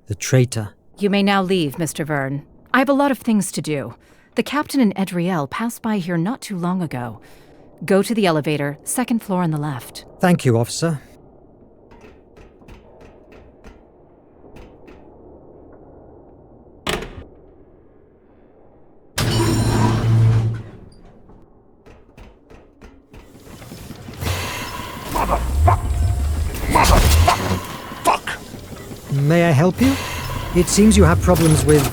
D: The traitor.
L: You may now leave, Mr. Verne. I have a lot of things to do. The captain and Adriel passed by here not too long ago. Go to the elevator, 2nd floor on the left.
D: Thank you, officer. May I help you? It seems you have problems with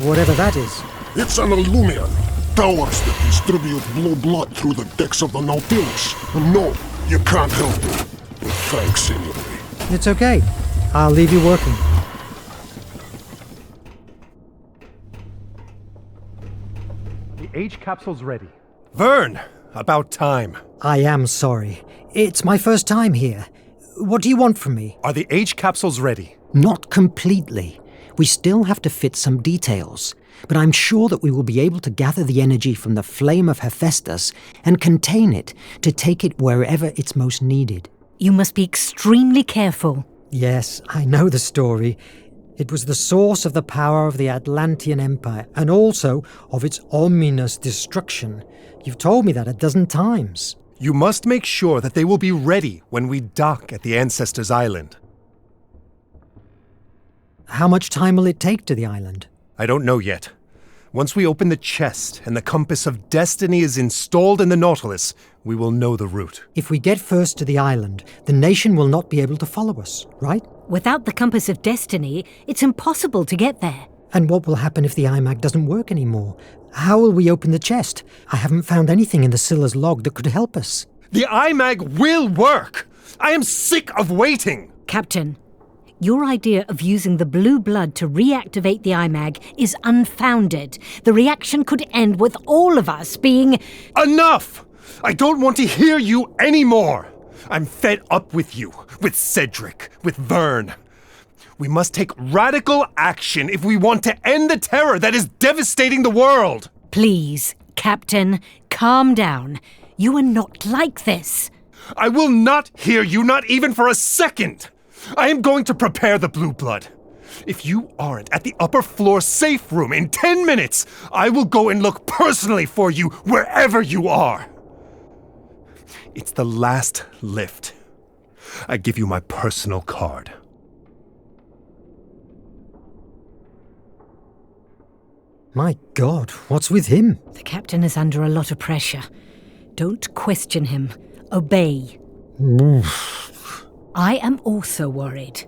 D: whatever that is.
M: It's an Illumian. Towers that distribute blue blood through the decks of the Nautilus. No, you can't help it. But thanks anyway.
D: It's okay. I'll leave you working.
G: The H capsule's ready. Verne! About time.
D: I am sorry. It's my first time here. What do you want from me?
G: Are the H capsules ready?
D: Not completely. We still have to fit some details. But I'm sure that we will be able to gather the energy from the flame of Hephaestus and contain it to take it wherever it's most needed.
E: You must be extremely careful.
D: Yes, I know the story. It was the source of the power of the Atlantean Empire, and also of its ominous destruction. You've told me that 12 times.
G: You must make sure that they will be ready when we dock at the Ancestors' Island.
D: How much time will it take to the island?
G: I don't know yet. Once we open the chest and the compass of destiny is installed in the Nautilus, we will know the route.
D: If we get first to the island, the nation will not be able to follow us, right?
E: Without the compass of destiny, it's impossible to get there.
D: And what will happen if the IMAG doesn't work anymore? How will we open the chest? I haven't found anything in the Scylla's log that could help us.
G: The IMAG will work! I am sick of waiting!
E: Captain, your idea of using the blue blood to reactivate the IMAG is unfounded. The reaction could end with all of us being...
G: Enough! I don't want to hear you anymore! I'm fed up with you, with Cedric, with Verne. We must take radical action if we want to end the terror that is devastating the world!
E: Please, Captain, calm down. You are not like this.
G: I will not hear you, not even for a second! I am going to prepare the blue blood. If you aren't at the upper floor safe room in 10 minutes, I will go and look personally for you wherever you are. It's the last lift. I give you my personal card.
D: My God, what's with him?
E: The captain is under a lot of pressure. Don't question him. Obey. I am also worried.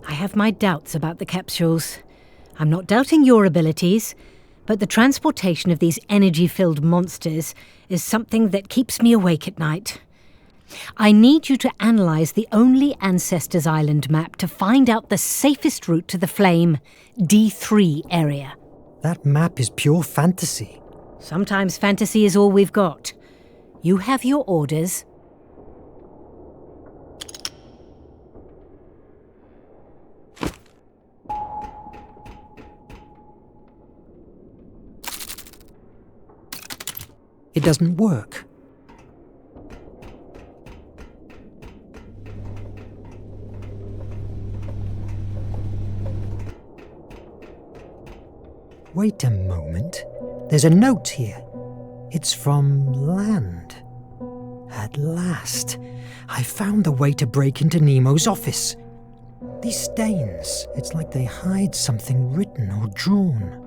E: I have my doubts about the capsules. I'm not doubting your abilities, but the transportation of these energy-filled monsters is something that keeps me awake at night. I need you to analyze the only Ancestors' Island map to find out the safest route to the Flame D3 area.
D: That map is pure fantasy.
E: Sometimes fantasy is all we've got. You have your orders.
D: It doesn't work. Wait a moment. There's a note here. It's from land. At last, I found the way to break into Nemo's office. These stains, it's like they hide something written or drawn.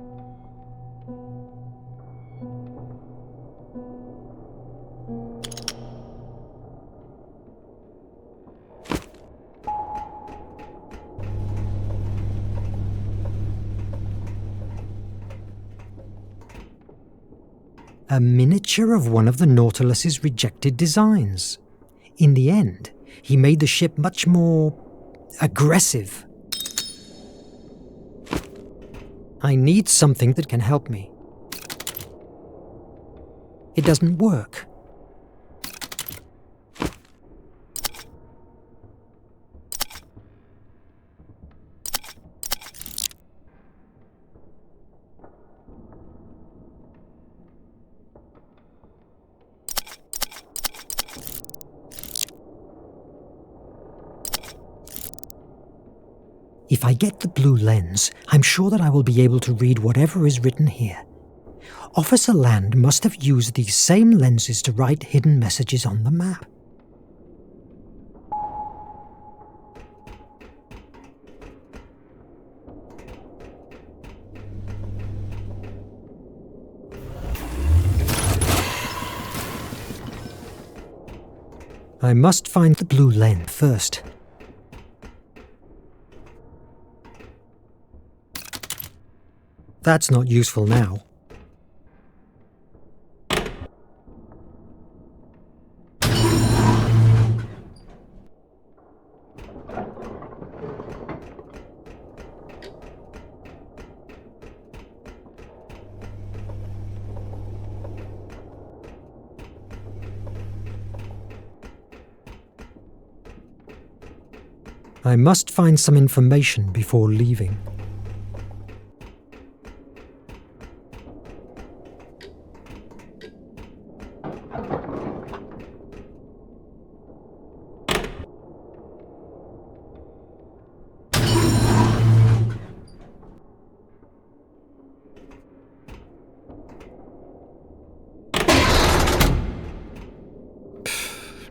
D: A miniature of one of the Nautilus's rejected designs. In the end, he made the ship much more aggressive. I need something that can help me. It doesn't work. If I get the blue lens, I'm sure that I will be able to read whatever is written here. Officer Land must have used these same lenses to write hidden messages on the map. I must find the blue lens first. That's not useful now. I must find some information before leaving.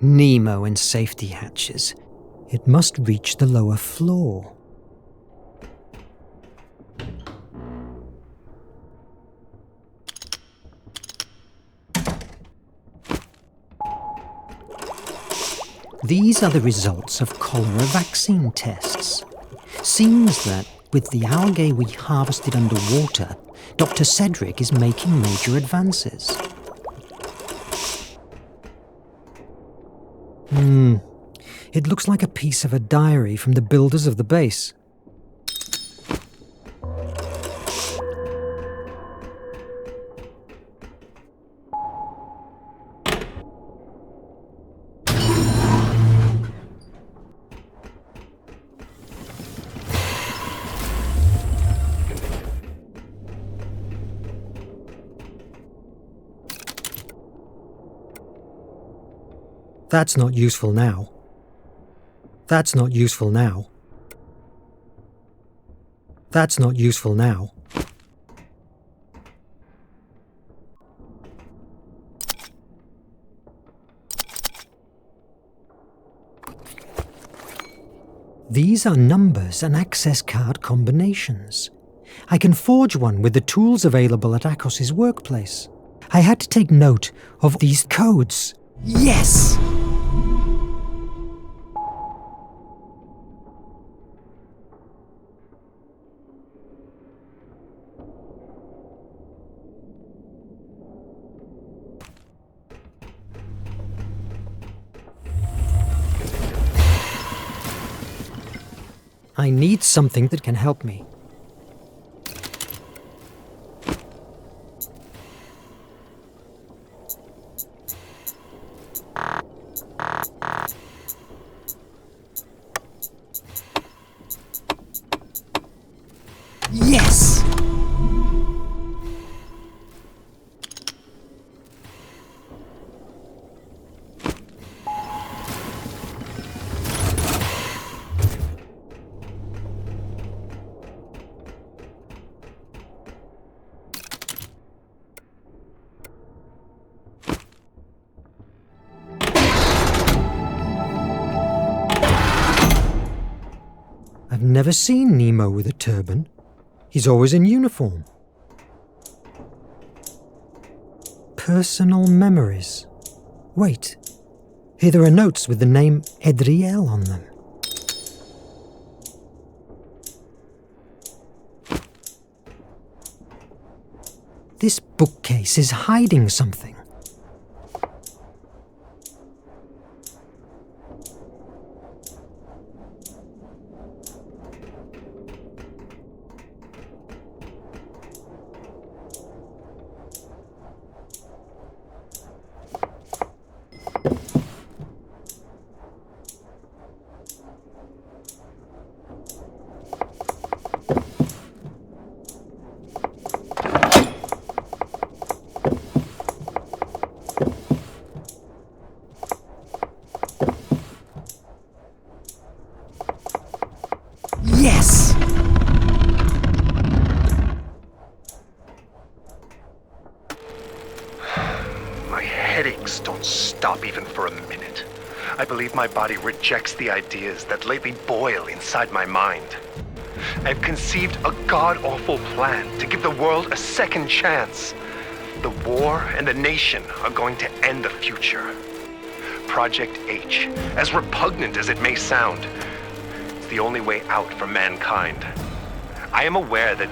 D: Nemo and safety hatches. It must reach the lower floor. These are the results of cholera vaccine tests. Seems that with the algae we harvested underwater, Dr. Cedric is making major advances. It looks like a piece of a diary from the builders of the base. That's not useful now. That's not useful now. That's not useful now. These are numbers and access card combinations. I can forge one with the tools available at Akos's workplace. I had to take note of these codes. Yes! I need something that can help me. Yes! I've never seen Nemo with a turban. He's always in uniform. Personal memories. Wait. Here there are notes with the name Edriel on them. This bookcase is hiding something. Yes!
A: My headaches don't stop even for a minute. I believe my body rejects the ideas that lately boil inside my mind. I've conceived a god-awful plan to give the world a second chance. The war and the nation are going to end the future. Project H, as repugnant as it may sound, is the only way out for mankind. I am aware that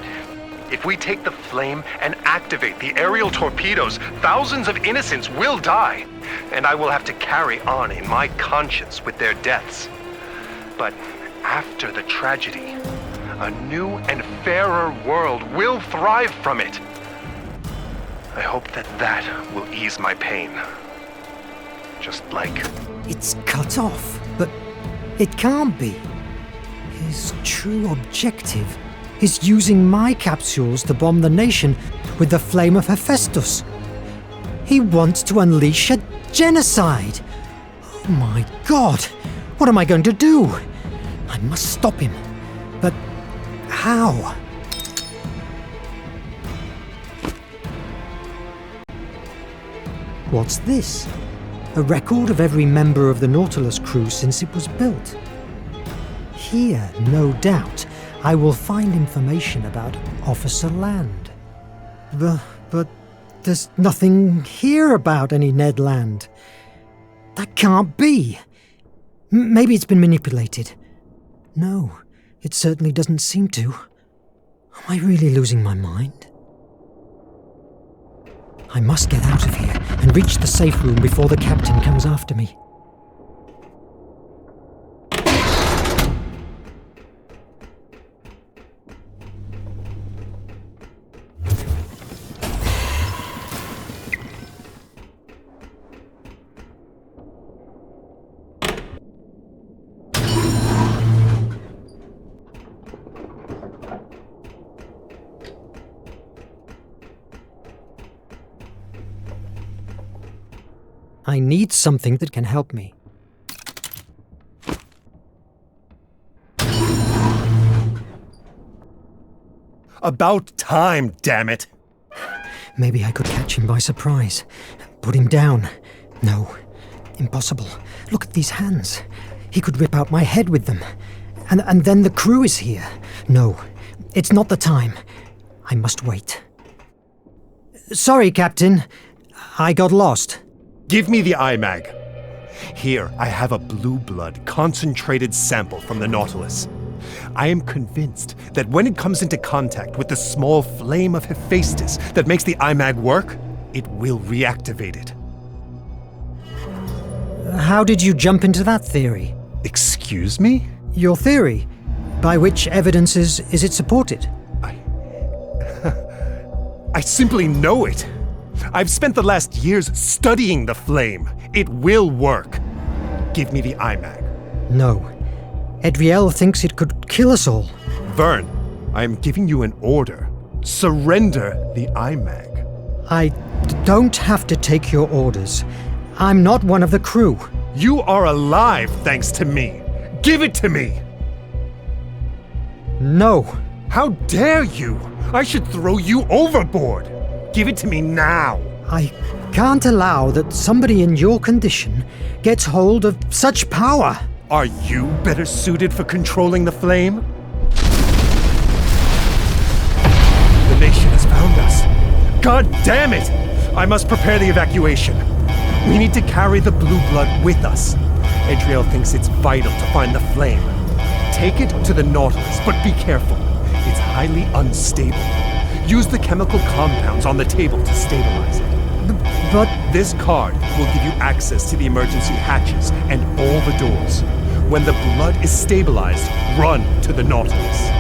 A: If we take the flame and activate the aerial torpedoes, thousands of innocents will die, and I will have to carry on in my conscience with their deaths. But after the tragedy, a new and fairer world will thrive from it. I hope that will ease my pain. Just like...
D: It's cut off, but it can't be. His true objective is using my capsules to bomb the nation with the flame of Hephaestus. He wants to unleash a genocide. Oh my God, what am I going to do? I must stop him. But how? What's this? A record of every member of the Nautilus crew since it was built. Here, no doubt, I will find information about Officer Land. But there's nothing here about any Ned Land. That can't be. Maybe it's been manipulated. No, it certainly doesn't seem to. Am I really losing my mind? I must get out of here and reach the safe room before the captain comes after me. I need something that can help me.
G: About time, damn it!
D: Maybe I could catch him by surprise. Put him down. No, impossible. Look at these hands. He could rip out my head with them. And then the crew is here. No, it's not the time. I must wait. Sorry, Captain. I got lost.
G: Give me the IMAG. Here, I have a blue blood concentrated sample from the Nautilus. I am convinced that when it comes into contact with the small flame of Hephaestus that makes the IMAG work, it will reactivate it.
D: How did you jump into that theory?
G: Excuse me?
D: Your theory. By which evidences is it supported?
G: I simply know it. I've spent the last years studying the flame. It will work. Give me the IMAG.
D: No. Edriel thinks it could kill us all.
G: Verne, I am giving you an order. Surrender the IMAG.
D: I don't have to take your orders. I'm not one of the crew.
G: You are alive thanks to me. Give it to me!
D: No.
G: How dare you? I should throw you overboard. Give it to me now.
D: I can't allow that somebody in your condition gets hold of such power.
G: Are you better suited for controlling the flame? The nation has found us. God damn it! I must prepare the evacuation. We need to carry the blue blood with us. Adriel thinks it's vital to find the flame. Take it to the Nautilus, but be careful. It's highly unstable. Use the chemical compounds on the table to stabilize it.
D: But
G: this card will give you access to the emergency hatches and all the doors. When the blood is stabilized, run to the Nautilus.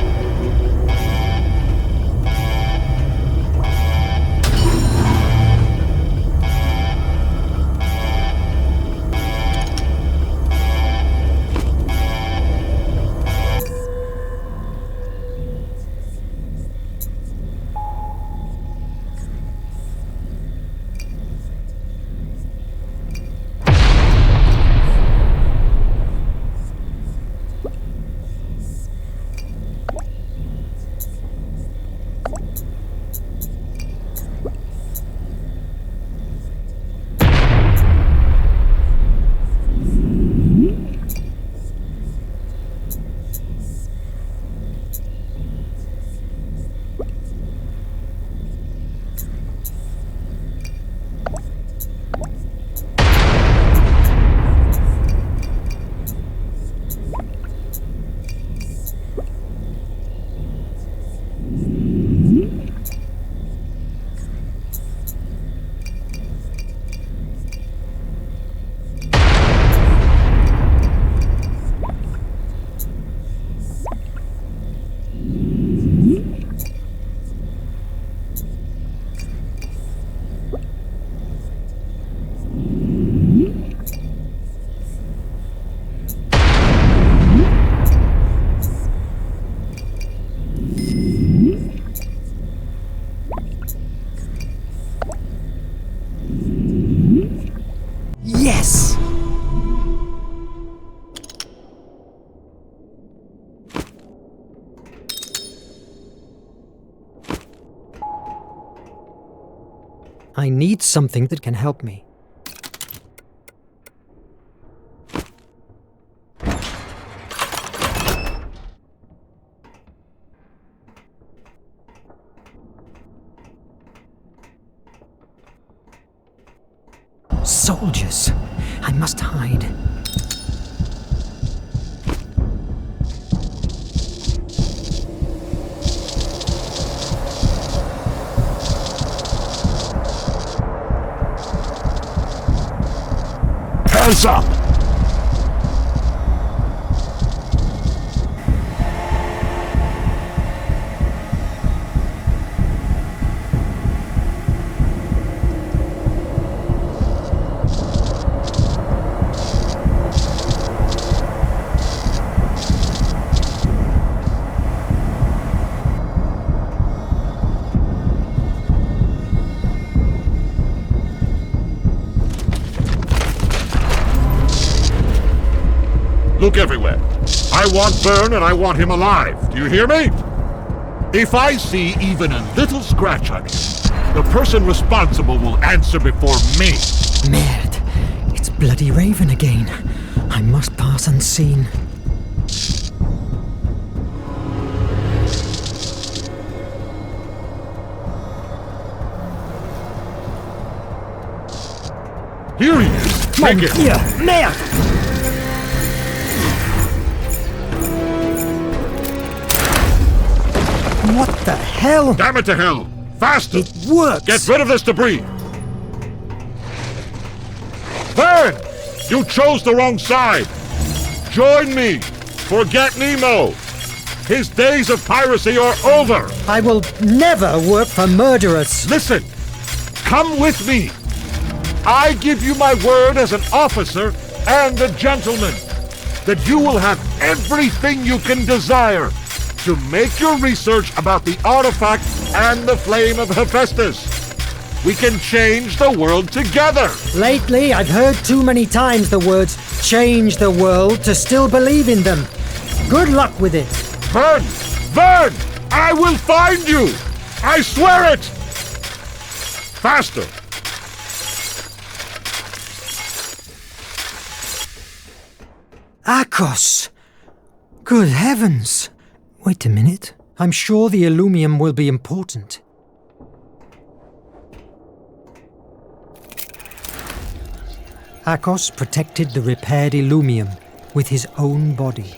D: I need something that can help me. Soldiers! I must hide.
M: Hands up!
H: Look everywhere. I want Verne and I want him alive. Do you hear me? If I see even a little scratch on him, the person responsible will answer before me.
D: Merde. It's bloody Raven again. I must pass unseen.
H: Here he is. Take it.
D: Mon Dieu, merde! What the hell?
H: Damn it to hell! Faster!
D: It works!
H: Get rid of this debris! Verne! You chose the wrong side! Join me! Forget Nemo! His days of piracy are over!
D: I will never work for murderers!
H: Listen! Come with me! I give you my word as an officer and a gentleman that you will have everything you can desire to make your research about the artifact and the flame of Hephaestus. We can change the world together.
D: Lately, I've heard too many times the words change the world to still believe in them. Good luck with it.
H: Verne! Verne! I will find you! I swear it! Faster!
D: Akos! Good heavens! Wait a minute. I'm sure the Illumium will be important. Akos protected the repaired Illumium with his own body.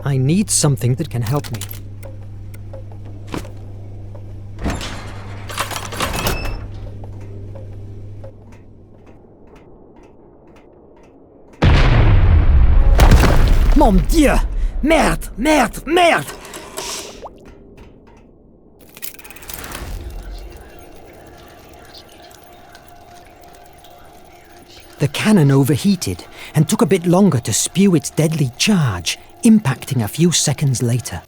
D: I need something that can help me. Mon Dieu! Merde! Merde! Merde! The cannon overheated and took a bit longer to spew its deadly charge, impacting a few seconds later.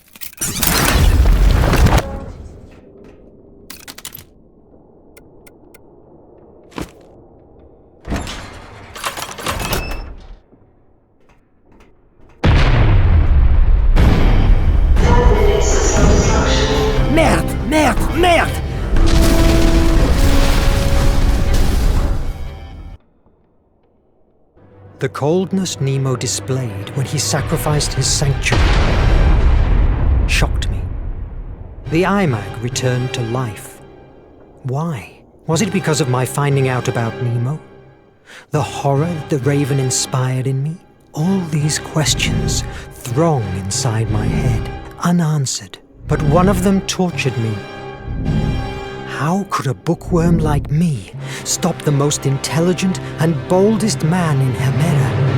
D: Merde! Merde! The coldness Nemo displayed when he sacrificed his sanctuary shocked me. The iMac returned to life. Why? Was it because of my finding out about Nemo? The horror that the Raven inspired in me? All these questions throng inside my head, unanswered, but one of them tortured me. How could a bookworm like me stop the most intelligent and boldest man in Hemera?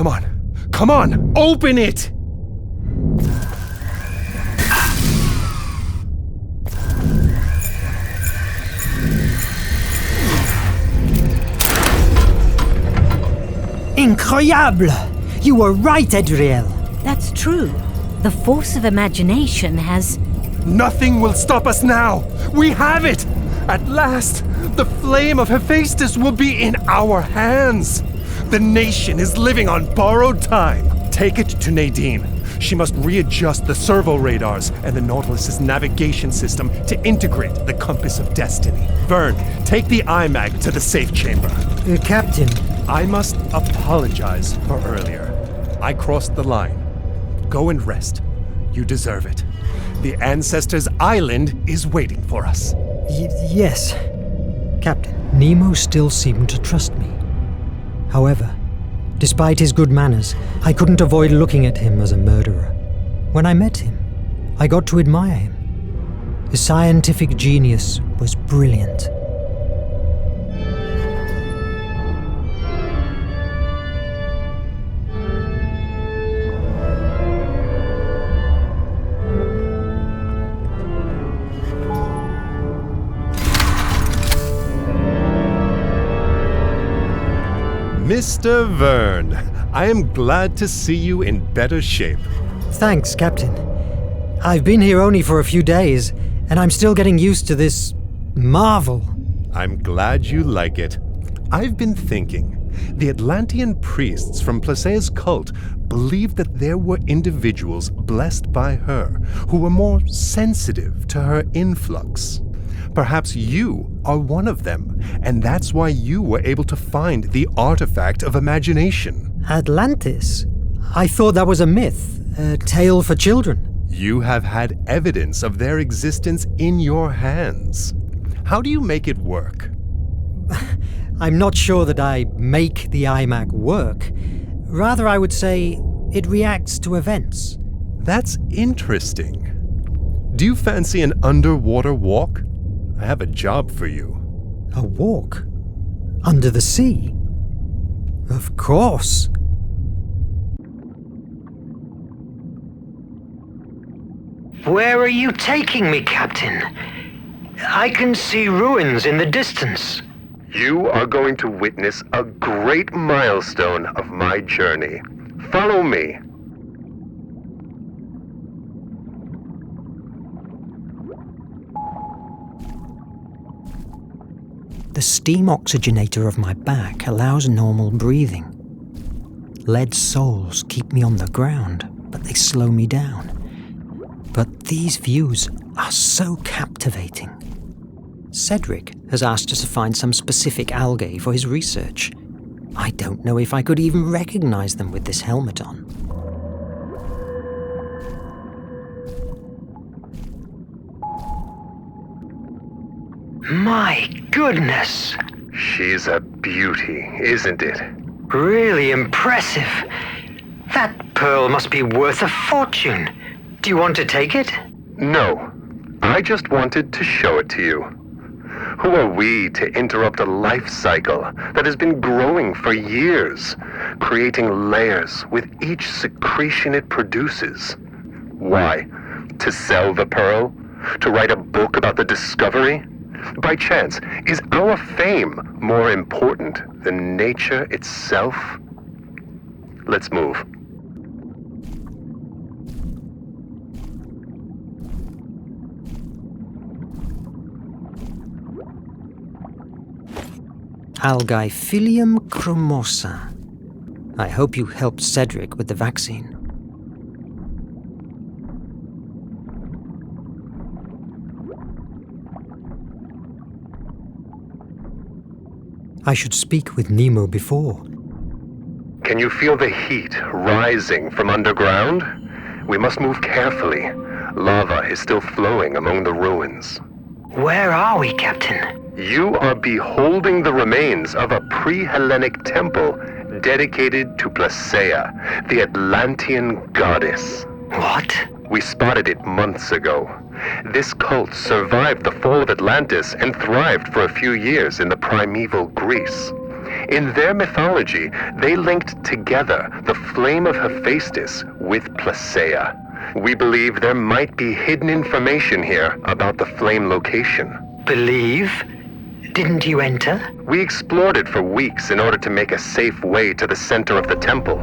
G: Come on! Come on! Open it!
D: Incroyable! You were right, Adriel.
E: That's true. The force of imagination has...
G: Nothing will stop us now! We have it! At last, the flame of Hephaestus will be in our hands! The nation is living on borrowed time. Take it to Nadine. She must readjust the servo radars and the Nautilus's navigation system to integrate the compass of destiny. Verne, take the iMac to the safe chamber.
D: Captain.
G: I must apologize for earlier. I crossed the line. Go and rest. You deserve it. The Ancestors' Island is waiting for us.
D: Yes, Captain. Nemo still seemed to trust me. However, despite his good manners, I couldn't avoid looking at him as a murderer. When I met him, I got to admire him. His scientific genius was brilliant.
G: Mr. Verne, I am glad to see you in better shape.
D: Thanks, Captain. I've been here only for a few days, and I'm still getting used to this marvel.
G: I'm glad you like it. I've been thinking. The Atlantean priests from Placea's cult believed that there were individuals blessed by her who were more sensitive to her influx. Perhaps you are one of them, and that's why you were able to find the artifact of imagination.
D: Atlantis? I thought that was a myth, a tale for children.
G: You have had evidence of their existence in your hands. How do you make it work?
D: I'm not sure that I make the iMac work. Rather, I would say it reacts to events.
G: That's interesting. Do you fancy an underwater walk? I have a job for you.
D: A walk? Under the sea? Of course. Where are you taking me, Captain? I can see ruins in the distance.
A: You are going to witness a great milestone of my journey. Follow me.
D: The steam oxygenator of my back allows normal breathing. Lead soles keep me on the ground, but they slow me down. But these views are so captivating. Cedric has asked us to find some specific algae for his research. I don't know if I could even recognize them with this helmet on. My goodness!
A: She's a beauty, isn't it?
B: Really impressive. That pearl must be worth a fortune. Do you want to take it?
A: No. I just wanted to show it to you. Who are we to interrupt a life cycle that has been growing for years, creating layers with each secretion it produces? Why? To sell the pearl? To write a book about the discovery? By chance, is our fame more important than nature itself? Let's move.
D: Algaephilium chromosa. I hope you helped Cedric with the vaccine. I should speak with Nemo before.
A: Can you feel the heat rising from underground? We must move carefully. Lava is still flowing among the ruins.
B: Where are we, Captain?
A: You are beholding the remains of a pre-Hellenic temple dedicated to Placaea, the Atlantean goddess.
B: What?
A: We spotted it months ago. This cult survived the fall of Atlantis and thrived for a few years in the primeval Greece. In their mythology, they linked together the flame of Hephaestus with Placaea. We believe there might be hidden information here about the flame location.
B: Believe? Didn't you enter?
A: We explored it for weeks in order to make a safe way to the center of the temple.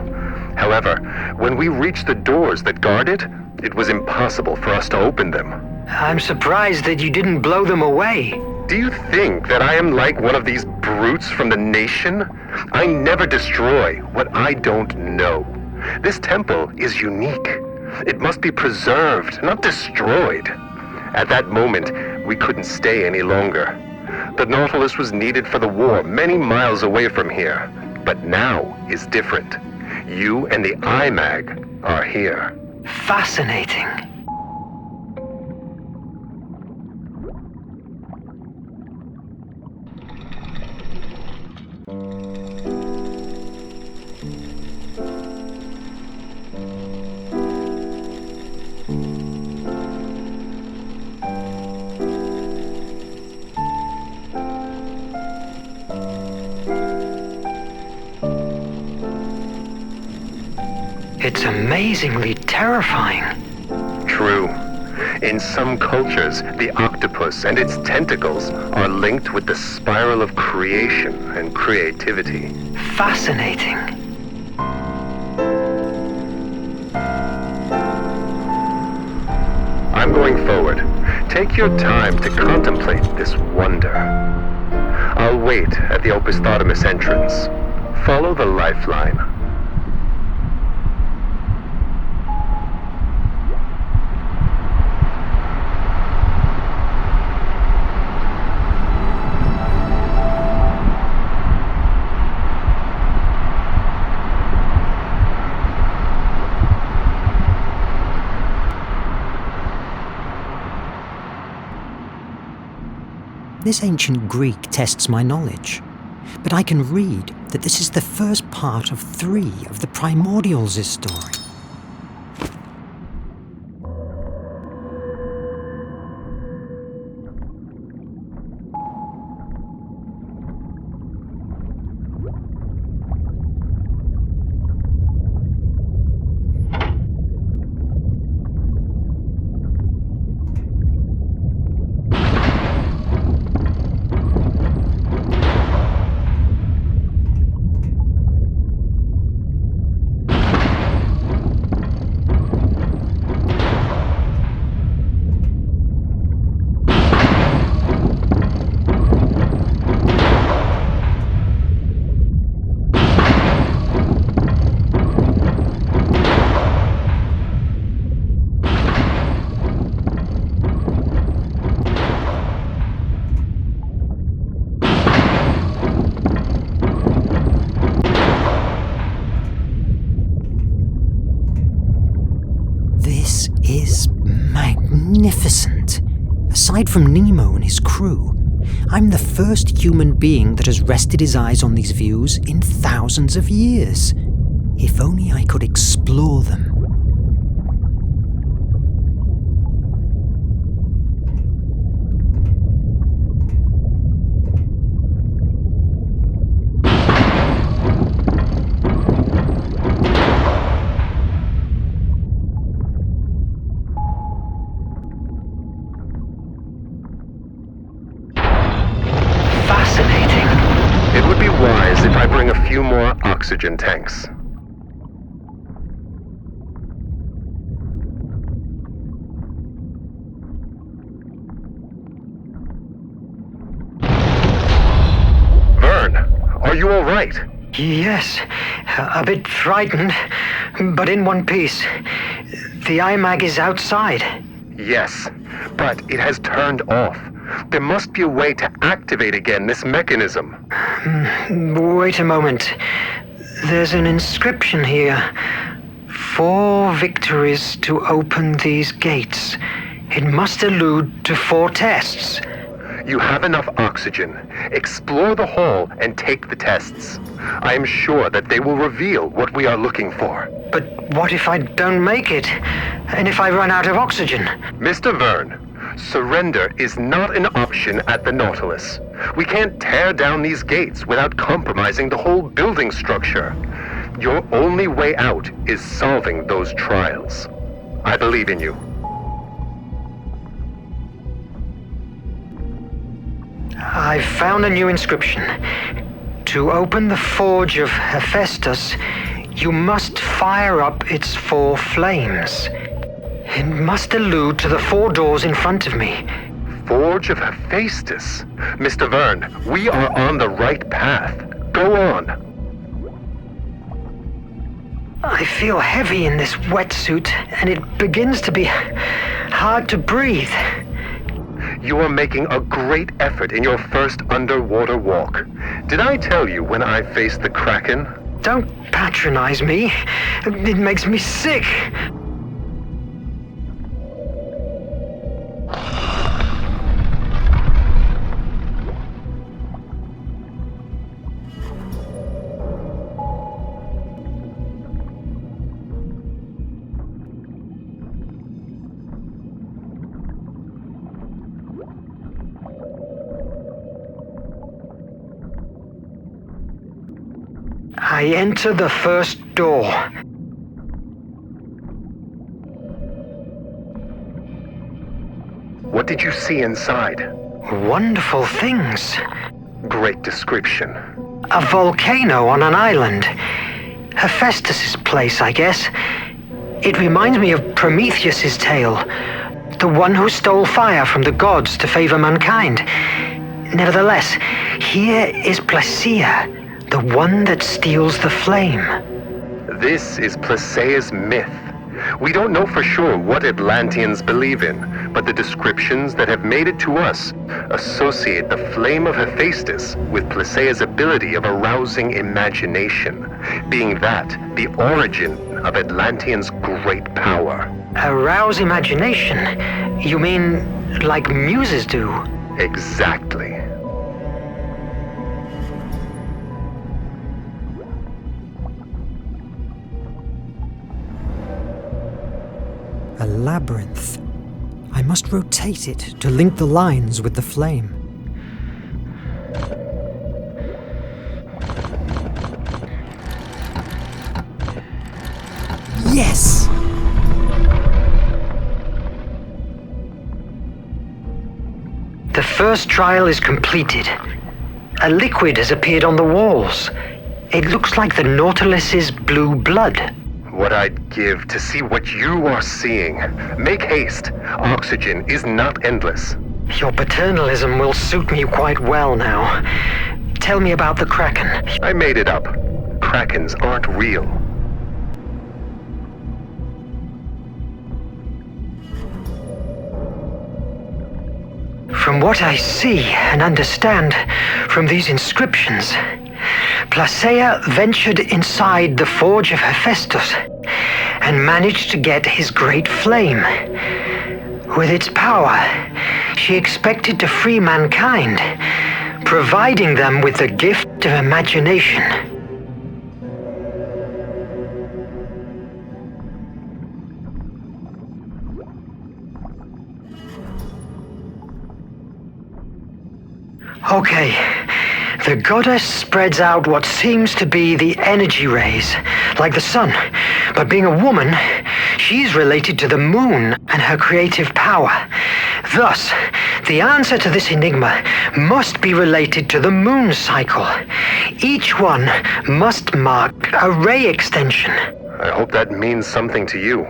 A: However, when we reached the doors that guard it, it was impossible for us to open them.
B: I'm surprised that you didn't blow them away.
A: Do you think that I am like one of these brutes from the nation? I never destroy what I don't know. This temple is unique. It must be preserved, not destroyed. At that moment, we couldn't stay any longer. The Nautilus was needed for the war many miles away from here. But now is different. You and the IMAG are here.
B: Fascinating. It's amazingly terrifying.
A: True. In some cultures, the octopus and its tentacles are linked with the spiral of creation and creativity.
B: Fascinating.
A: I'm going forward. Take your time to contemplate this wonder. I'll wait at the Opisthotomus entrance. Follow the lifeline.
D: This ancient Greek tests my knowledge, but I can read that this is the first part of 3 of the Primordials' story. This is magnificent. Aside from Nemo and his crew, I'm the first human being that has rested his eyes on these views in thousands of years. If only I could explore them.
A: It would be wise if I bring a few more oxygen tanks. Verne, you all right?
B: Yes, a bit frightened, but in one piece. The IMAG is outside.
A: Yes, but it has turned off. There must be a way to activate again this mechanism.
B: Wait a moment. There's an inscription here. 4 victories to open these gates. It must allude to 4 tests.
A: You have enough oxygen. Explore the hall and take the tests. I am sure that they will reveal what we are looking for.
B: But what if I don't make it? And if I run out of oxygen?
A: Mr. Verne, surrender is not an option at the Nautilus. We can't tear down these gates without compromising the whole building structure. Your only way out is solving those trials. I believe in you.
B: I've found a new inscription. To open the Forge of Hephaestus, you must fire up its 4 flames. It must allude to the 4 doors in front of me.
A: Forge of Hephaestus? Mr. Verne, we are on the right path. Go on.
B: I feel heavy in this wetsuit, and it begins to be hard to breathe.
A: You are making a great effort in your first underwater walk. Did I tell you when I faced the Kraken?
B: Don't patronize me. It makes me sick. I enter the first door.
A: What did you see inside?
B: Wonderful things.
A: Great description.
B: A volcano on an island. Hephaestus' place, I guess. It reminds me of Prometheus' tale. The one who stole fire from the gods to favor mankind. Nevertheless, here is Placia, the one that steals the flame.
A: This is Placea's myth. We don't know for sure what Atlanteans believe in, but the descriptions that have made it to us associate the flame of Hephaestus with Placea's ability of arousing imagination, being that the origin of Atlanteans' great power.
B: Arouse imagination? You mean like muses do?
A: Exactly.
D: A labyrinth. I must rotate it to link the lines with the flame. Yes!
B: The first trial is completed. A liquid has appeared on the walls. It looks like the Nautilus's blue blood.
A: What I'd give to see what you are seeing. Make haste. Oxygen is not endless.
B: Your paternalism will suit me quite well now. Tell me about the Kraken.
A: I made it up. Krakens aren't real.
B: From what I see and understand from these inscriptions, Placea ventured inside the Forge of Hephaestus and managed to get his great flame. With its power, she expected to free mankind, providing them with the gift of imagination. Okay, the goddess spreads out what seems to be the energy rays, like the sun. But being a woman, she's related to the moon and her creative power. Thus, the answer to this enigma must be related to the moon cycle. Each one must mark a ray extension.
A: I hope that means something to you.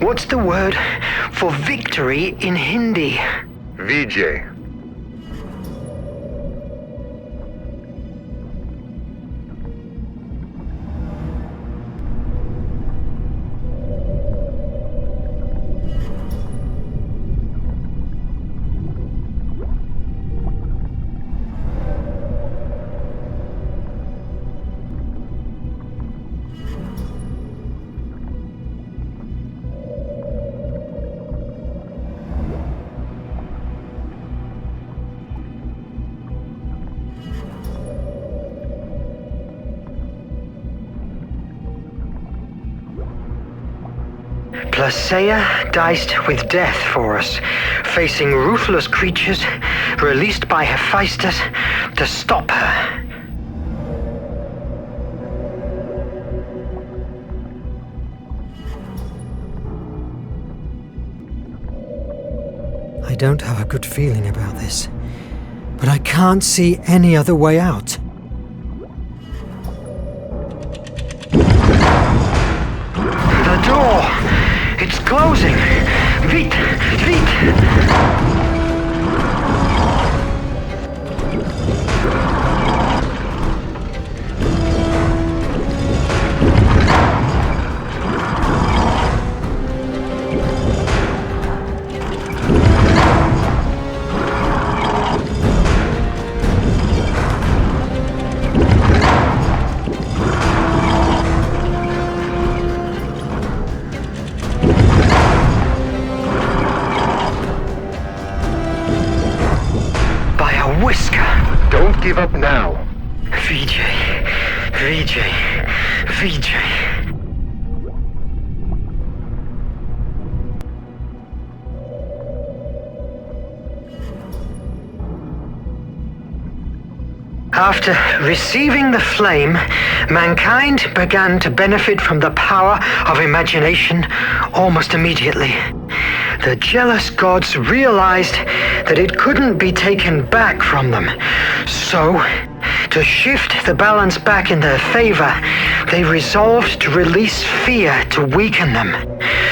B: What's the word for victory in Hindi?
A: Vijay.
B: Placeia diced with death for us, facing ruthless creatures released by Hephaestus to stop her.
D: I don't have a good feeling about this, but I can't see any other way out.
B: The door! It's closing! Vite! Vite!
A: Don't give up now.
B: Vijay. Vijay. Vijay. After receiving the flame, mankind began to benefit from the power of imagination almost immediately. The jealous gods realized that it couldn't be taken back from them. So, to shift the balance back in their favor, they resolved to release fear to weaken them,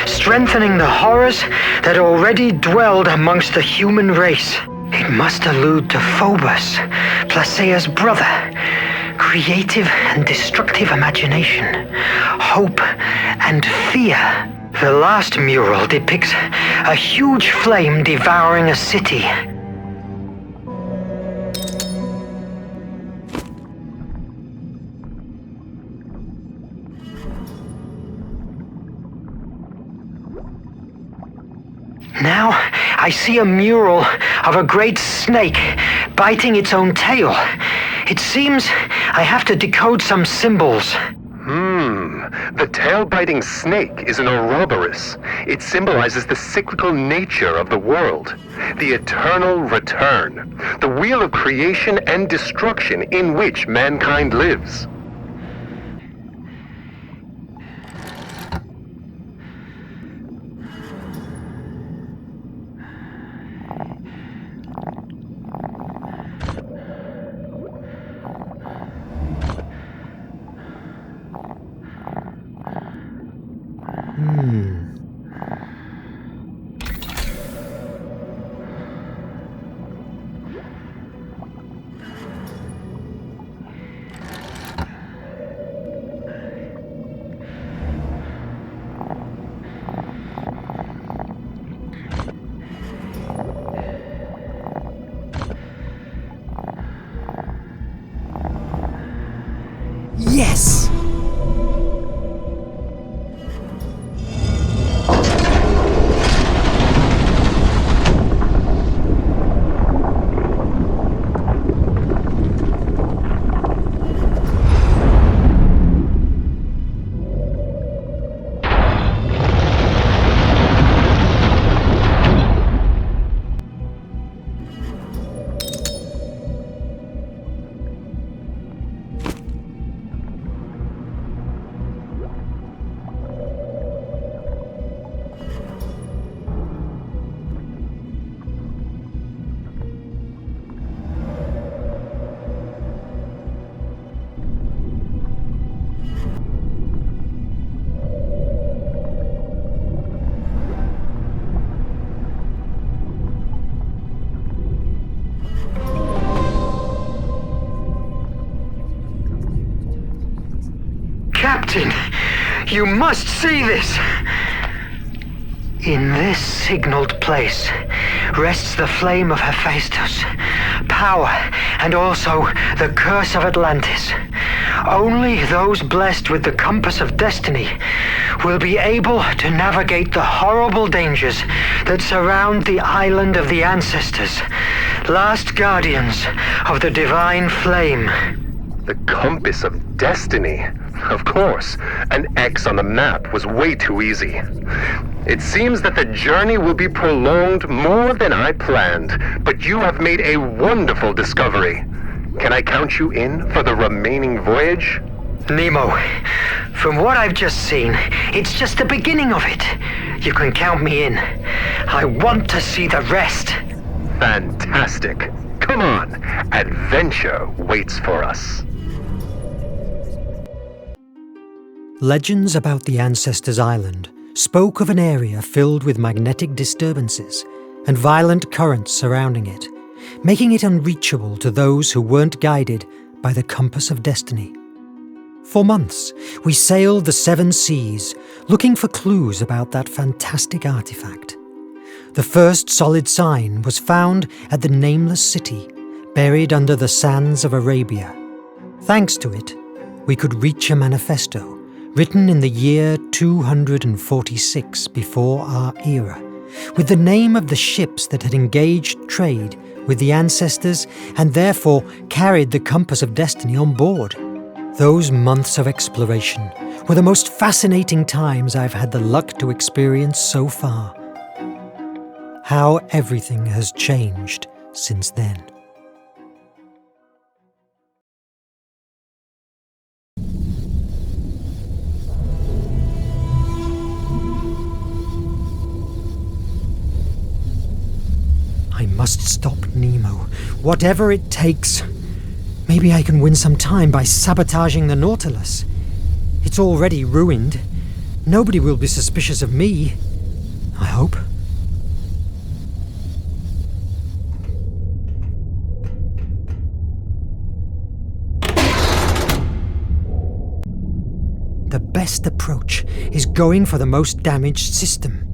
B: strengthening the horrors that already dwelled amongst the human race. It must allude to Phobos, Placeia's brother. Creative and destructive imagination, hope and fear. The last mural depicts a huge flame devouring a city. Now, I see a mural of a great snake biting its own tail. It seems I have to decode some symbols.
A: The tail-biting snake is an Ouroboros. It symbolizes the cyclical nature of the world, the eternal return, the wheel of creation and destruction in which mankind lives.
D: Yes!
B: Captain, you must see this! In this signaled place rests the flame of Hephaestus, power, and also the curse of Atlantis. Only those blessed with the compass of destiny will be able to navigate the horrible dangers that surround the island of the ancestors, last guardians of the divine flame.
A: The compass of destiny? Of course, an X on the map was way too easy. It seems that the journey will be prolonged more than I planned, but you have made a wonderful discovery. Can I count you in for the remaining voyage?
B: Nemo, from what I've just seen, it's just the beginning of it. You can count me in. I want to see the rest.
A: Fantastic. Come on, adventure waits for us.
D: Legends about the Ancestors' Island spoke of an area filled with magnetic disturbances and violent currents surrounding it, making it unreachable to those who weren't guided by the compass of destiny. For months, we sailed the 7 seas, looking for clues about that fantastic artifact. The first solid sign was found at the nameless city, buried under the sands of Arabia. Thanks to it, we could reach a manifesto, written in the year 246 before our era, with the name of the ships that had engaged trade with the ancestors and therefore carried the compass of destiny on board. Those months of exploration were the most fascinating times I've had the luck to experience so far. How everything has changed since then. I must stop Nemo, whatever it takes. Maybe I can win some time by sabotaging the Nautilus. It's already ruined. Nobody will be suspicious of me. I hope. The best approach is going for the most damaged system.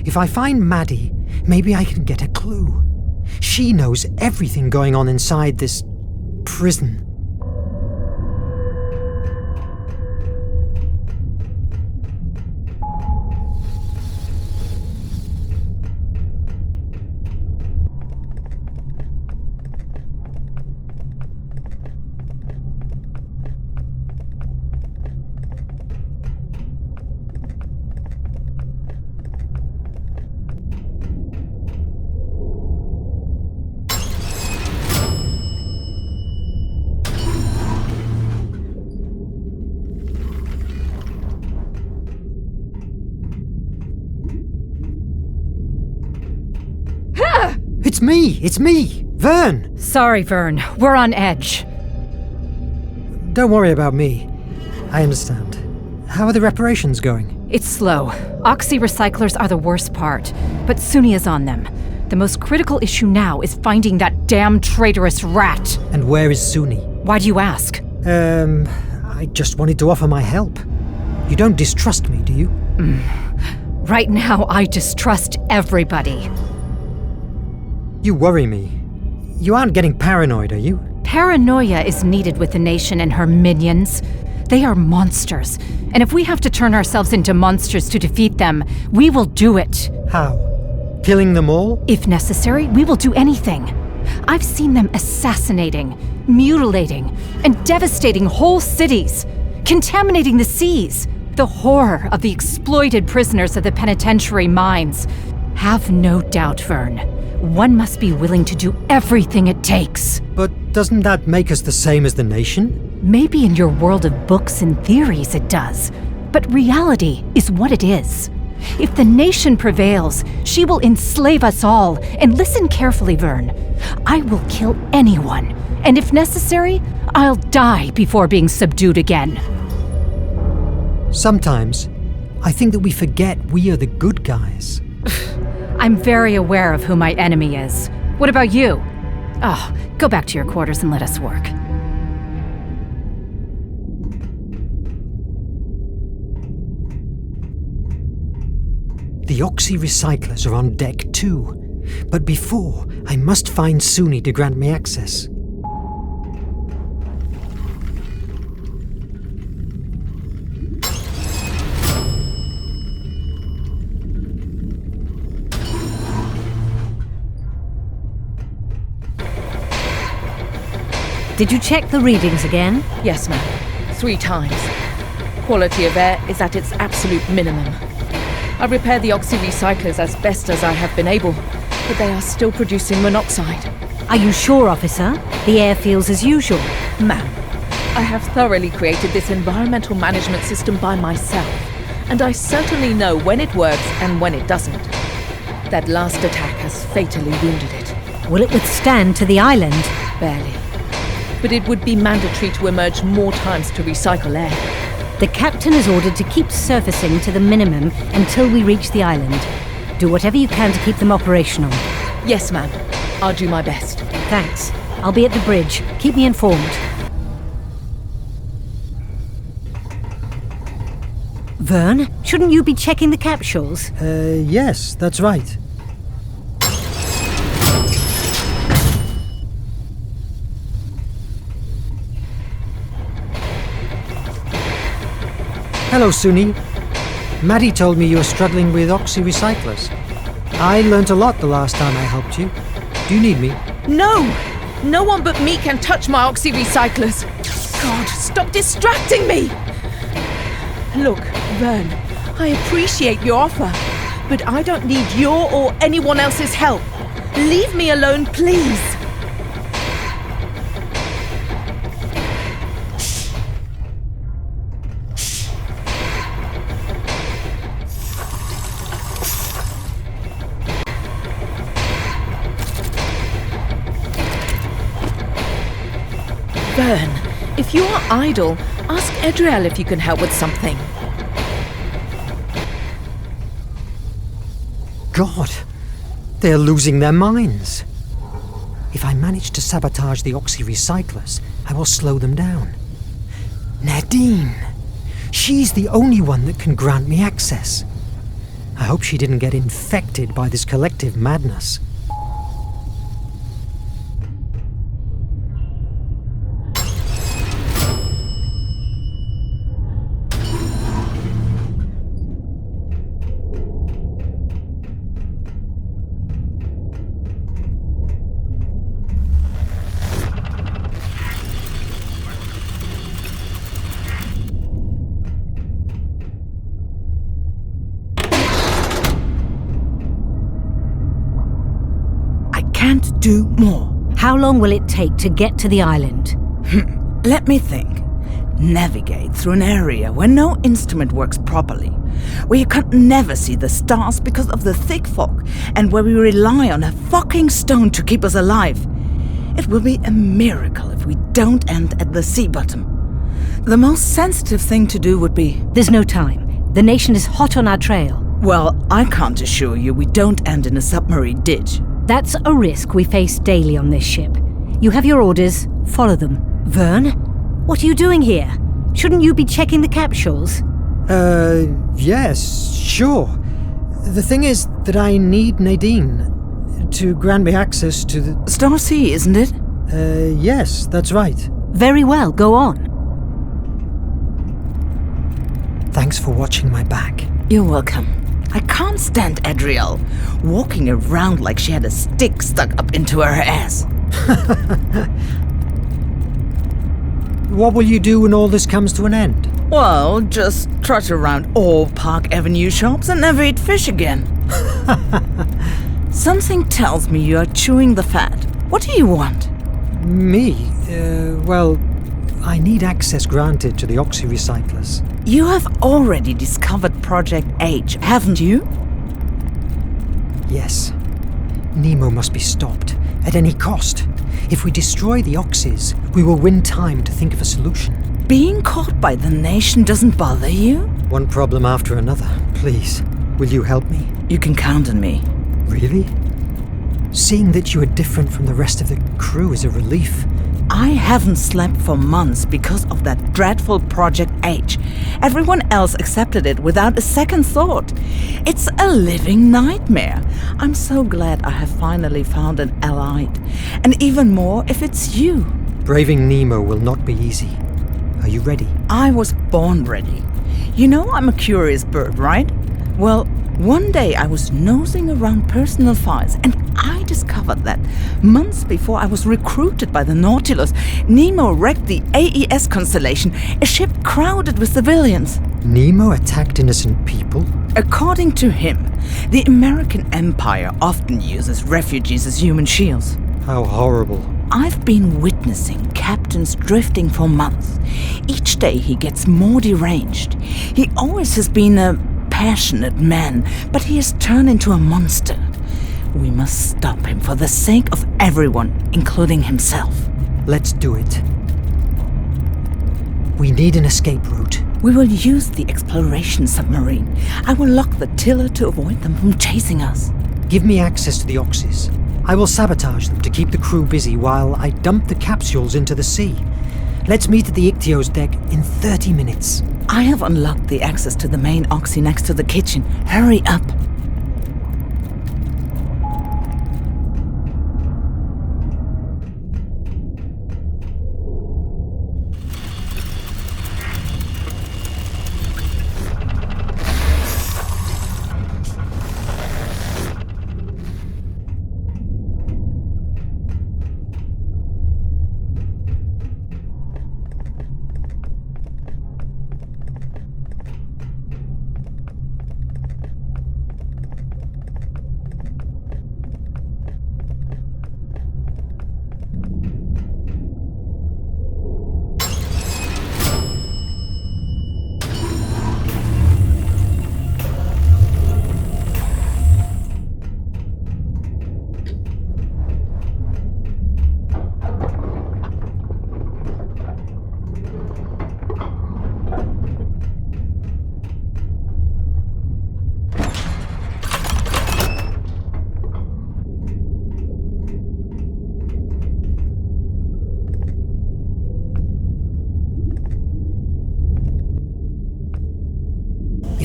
D: If I find Maddie, maybe I can get a clue. She knows everything going on inside this prison. It's me, Verne!
E: Sorry, Verne. We're on edge.
D: Don't worry about me. I understand. How are the reparations going?
E: It's slow. Oxy recyclers are the worst part, but Suni is on them. The most critical issue now is finding that damn traitorous rat.
D: And where is Suni?
E: Why do you ask?
D: I just wanted to offer my help. You don't distrust me, do you?
E: Right now, I distrust everybody.
D: You worry me. You aren't getting paranoid, are you?
E: Paranoia is needed with the nation and her minions. They are monsters, and if we have to turn ourselves into monsters to defeat them, we will do it.
D: How? Killing them all?
E: If necessary, we will do anything. I've seen them assassinating, mutilating, and devastating whole cities, contaminating the seas. The horror of the exploited prisoners of the penitentiary mines. Have no doubt, Verne. One must be willing to do everything it takes.
D: But doesn't that make us the same as the nation?
E: Maybe in your world of books and theories it does, but reality is what it is. If the nation prevails, she will enslave us all. And listen carefully, Verne. I will kill anyone, and if necessary, I'll die before being subdued again.
D: Sometimes, I think that we forget we are the good guys.
E: I'm very aware of who my enemy is. What about you? Oh, go back to your quarters and let us work.
D: The oxy-recyclers are on deck too. But before, I must find Suni to grant me access.
E: Did you check the readings again?
I: Yes, ma'am. 3 times. Quality of air is at its absolute minimum. I repaired the oxy-recyclers as best as I have been able, but they are still producing monoxide.
E: Are you sure, officer? The air feels as usual.
I: Ma'am, I have thoroughly created this environmental management system by myself, and I certainly know when it works and when it doesn't. That last attack has fatally wounded it.
E: Will it withstand to the island?
I: Barely. But it would be mandatory to emerge more times to recycle air.
E: The captain is ordered to keep surfacing to the minimum until we reach the island. Do whatever you can to keep them operational.
I: Yes, ma'am. I'll do my best.
E: Thanks. I'll be at the bridge. Keep me informed. Verne, shouldn't you be checking the capsules?
D: Yes, that's right. Hello, Suni. Maddie told me you were struggling with oxy-recyclers. I learnt a lot the last time I helped you. Do you need me?
I: No! No one but me can touch my oxy-recyclers. God, stop distracting me! Look, Verne, I appreciate your offer, but I don't need your or anyone else's help. Leave me alone, please. Verne, if you are idle, ask Adriel if you can help with something.
D: God, they're losing their minds. If I manage to sabotage the oxy-recyclers, I will slow them down. Nadine! She's the only one that can grant me access. I hope she didn't get infected by this collective madness.
J: Can't do more.
E: How long will it take to get to the island?
J: Let me think. Navigate through an area where no instrument works properly, where you can never see the stars because of the thick fog, and where we rely on a fucking stone to keep us alive. It will be a miracle if we don't end at the sea bottom. The most sensitive thing to do would be...
E: There's no time. The nation is hot on our trail.
J: Well, I can't assure you we don't end in a submarine ditch.
E: That's a risk we face daily on this ship. You have your orders, follow them. Verne, what are you doing here? Shouldn't you be checking the capsules?
D: Yes, sure. The thing is that I need Nadine to grant me access to the...
J: Star C, isn't it?
D: Yes, that's right.
E: Very well, go on.
D: Thanks for watching my back.
J: You're welcome. I can't stand Adriel, walking around like she had a stick stuck up into her ass.
D: What will you do when all this comes to an end?
J: Well, just trot around all Park Avenue shops and never eat fish again. Something tells me you are chewing the fat. What do you want?
D: Me? Well, I need access granted to the oxy-recyclers.
J: You have already discovered Project H, haven't you?
D: Yes. Nemo must be stopped, at any cost. If we destroy the oxys, we will win time to think of a solution.
J: Being caught by the nation doesn't bother you?
D: One problem after another. Please, will you help me?
J: You can count on me.
D: Really? Seeing that you are different from the rest of the crew is a relief.
J: I haven't slept for months because of that dreadful Project H. Everyone else accepted it without a second thought. It's a living nightmare. I'm so glad I have finally found an allied. And even more if it's you.
D: Braving Nemo will not be easy. Are you ready?
J: I was born ready. You know I'm a curious bird, right? Well, one day I was nosing around personal files and I discovered that months before I was recruited by the Nautilus, Nemo wrecked the AES constellation, a ship crowded with civilians.
D: Nemo attacked innocent people?
J: According to him, the American Empire often uses refugees as human shields.
D: How horrible.
J: I've been witnessing captains drifting for months. Each day he gets more deranged. He always has been a passionate man, but he has turned into a monster. We must stop him for the sake of everyone, including himself.
D: Let's do it. We need an escape route.
J: We will use the exploration submarine. I will lock the tiller to avoid them from chasing us.
D: Give me access to the Oxys. I will sabotage them to keep the crew busy while I dump the capsules into the sea. Let's meet at the Ichthyo's deck in 30 minutes.
J: I have unlocked the access to the main Oxy next to the kitchen. Hurry up.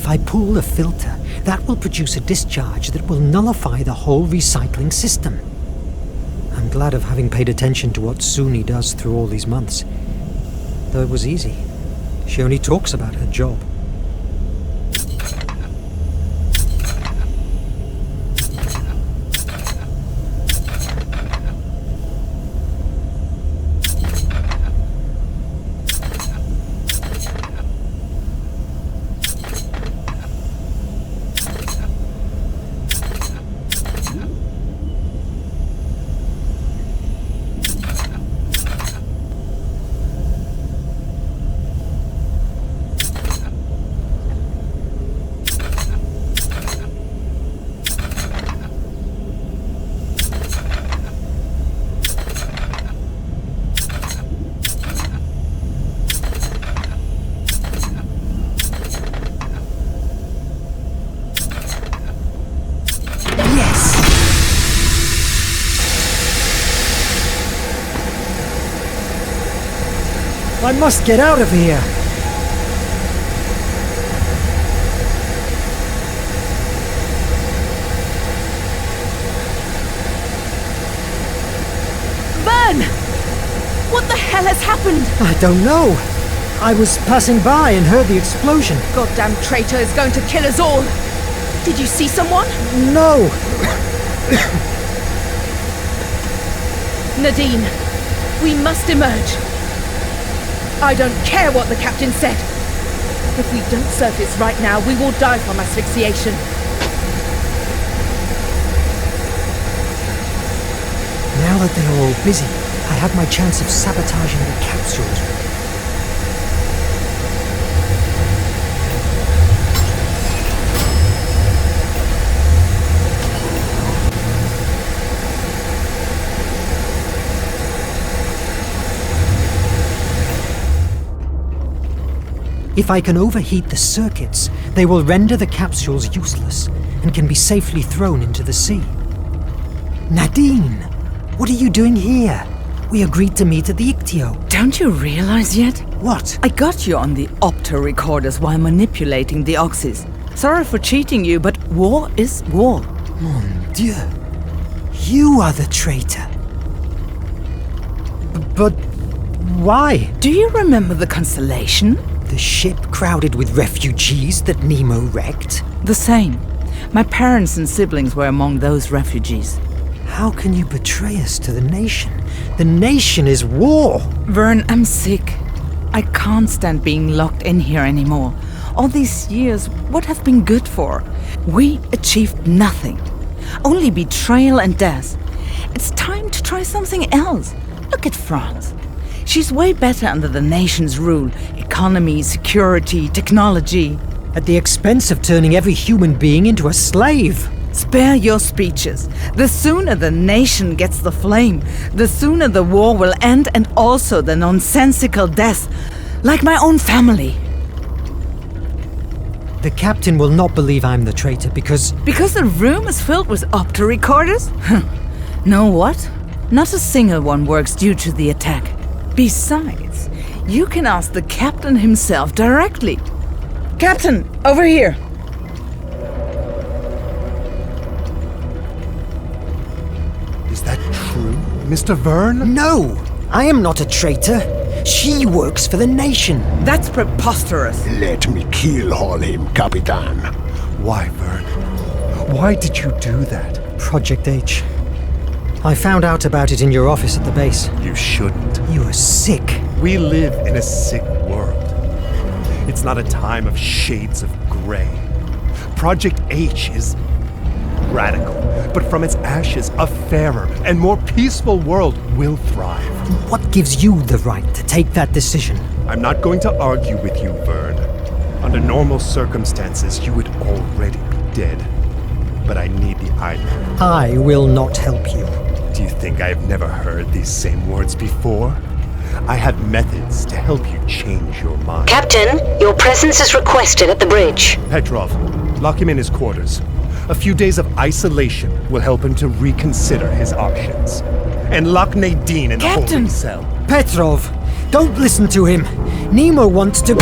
D: If I pull the filter, that will produce a discharge that will nullify the whole recycling system. I'm glad of having paid attention to what Suni does through all these months. Though it was easy. She only talks about her job. I must get out of here!
I: Verne! What the hell has happened?
D: I don't know. I was passing by and heard the explosion.
I: Goddamn traitor is going to kill us all! Did you see someone?
D: No!
I: Nadine, we must emerge. I don't care what the captain said. If we don't surface right now, we will die from asphyxiation.
D: Now that they're all busy, I have my chance of sabotaging the capsules. If I can overheat the circuits, they will render the capsules useless and can be safely thrown into the sea. Nadine, what are you doing here? We agreed to meet at the Ictio.
J: Don't you realize yet?
D: What?
J: I got you on the opto recorders while manipulating the Oxys. Sorry for cheating you, but war is war.
D: Mon Dieu. You are the traitor. But why?
J: Do you remember the Constellation?
D: The ship crowded with refugees that Nemo wrecked?
J: The same. My parents and siblings were among those refugees.
D: How can you betray us to the nation? The nation is war!
J: Verne, I'm sick. I can't stand being locked in here anymore. All these years, what have been good for? We achieved nothing. Only betrayal and death. It's time to try something else. Look at France. She's way better under the nation's rule. Economy, security, technology.
D: At the expense of turning every human being into a slave.
J: Spare your speeches. The sooner the nation gets the flame, the sooner the war will end, and also the nonsensical death. Like my own family.
D: The captain will not believe I'm the traitor because...
J: Because the room is filled with opto recorders? Know what? Not a single one works due to the attack. Besides, you can ask the captain himself directly. Captain, over here!
G: Is that true, Mr. Verne?
D: No! I am not a traitor. She works for the nation.
J: That's preposterous.
M: Let me keyhole him, Capitan.
G: Why, Verne? Why did you do that?
D: Project H. I found out about it in your office at the base.
G: You shouldn't.
D: You are sick.
G: We live in a sick world. It's not a time of shades of gray. Project H is radical, but from its ashes, a fairer and more peaceful world will thrive.
D: What gives you the right to take that decision?
G: I'm not going to argue with you, Verne. Under normal circumstances, you would already be dead. But I need the island.
D: I will not help you.
G: Do you think I have never heard these same words before? I have methods to help you change your mind.
F: Captain, your presence is requested at the bridge.
G: Petrov, lock him in his quarters. A few days of isolation will help him to reconsider his options. And lock Nadine in the holding cell.
D: Petrov, don't listen to him. Nemo wants to...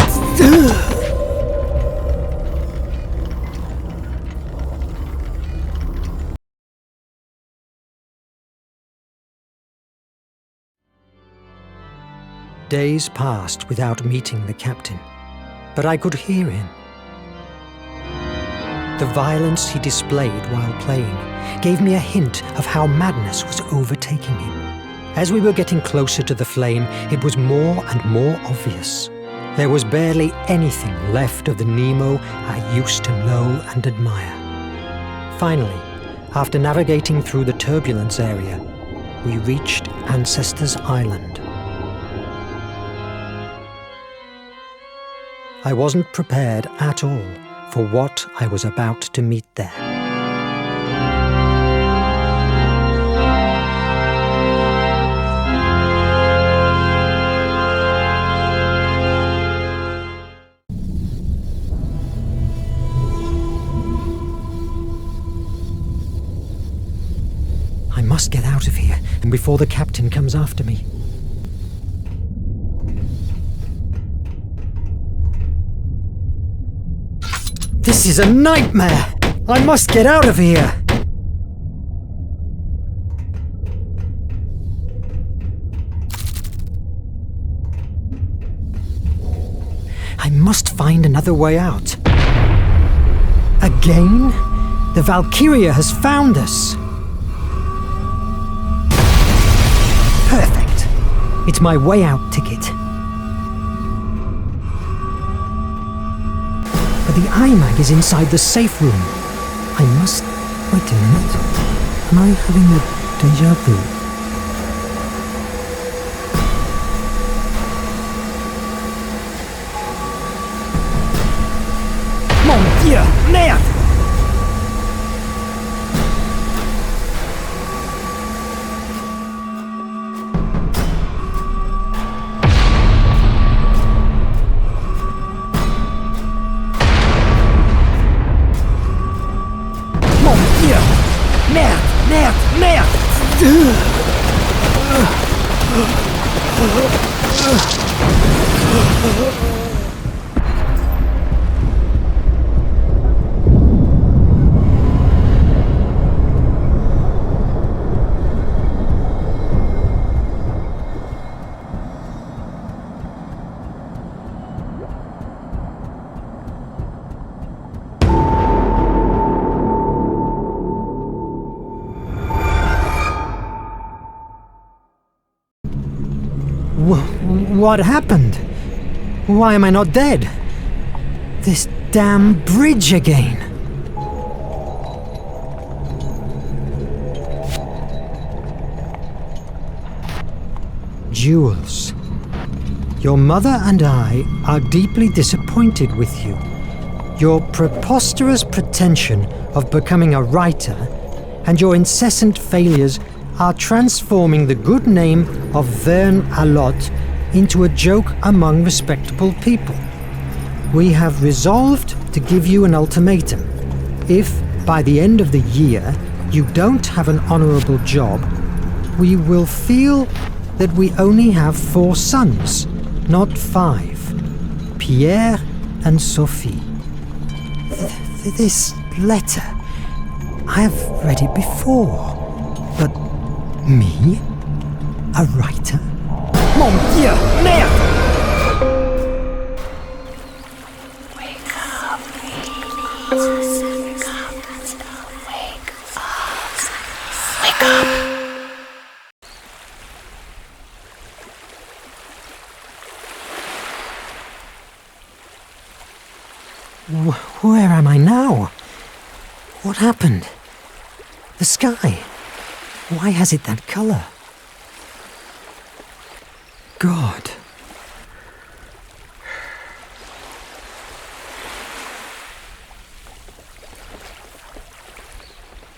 D: Days passed without meeting the captain, but I could hear him. The violence he displayed while playing gave me a hint of how madness was overtaking him. As we were getting closer to the flame, it was more and more obvious. There was barely anything left of the Nemo I used to know and admire. Finally, after navigating through the turbulence area, we reached Ancestors Island. I wasn't prepared at all for what I was about to meet there. I must get out of here, and before the captain comes after me. This is a nightmare! I must get out of here! I must find another way out. Again? The Valkyria has found us! Perfect. It's my way out ticket. But the iMac is inside the safe room. I must... Wait a minute. Am I having a déjà vu? Mon Dieu! Merde! What happened? Why am I not dead? This damn bridge again. Jules, your mother and I are deeply disappointed with you. Your preposterous pretension of becoming a writer and your incessant failures are transforming the good name of Verne Alot into a joke among respectable people. We have resolved to give you an ultimatum. If, by the end of the year, you don't have an honorable job, we will feel that we only have 4 sons, not 5. Pierre and Sophie. This letter, I have read it before, but me? A writer? Mon Dieu, merde!
F: Wake up. Wake up.
D: Where am I now? What happened? The sky. Why has it that color? God.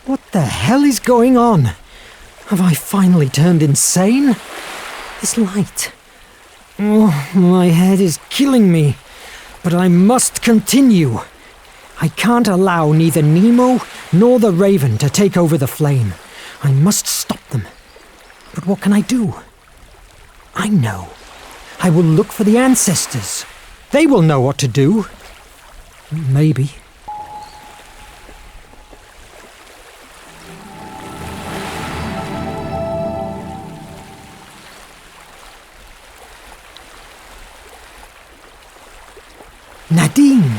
D: What the hell is going on? Have I finally turned insane? This light. Oh, my head is killing me. But I must continue. I can't allow neither Nemo nor the Raven to take over the flame. I must stop them. But what can I do? I know. I will look for the ancestors. They will know what to do. Maybe. Nadine!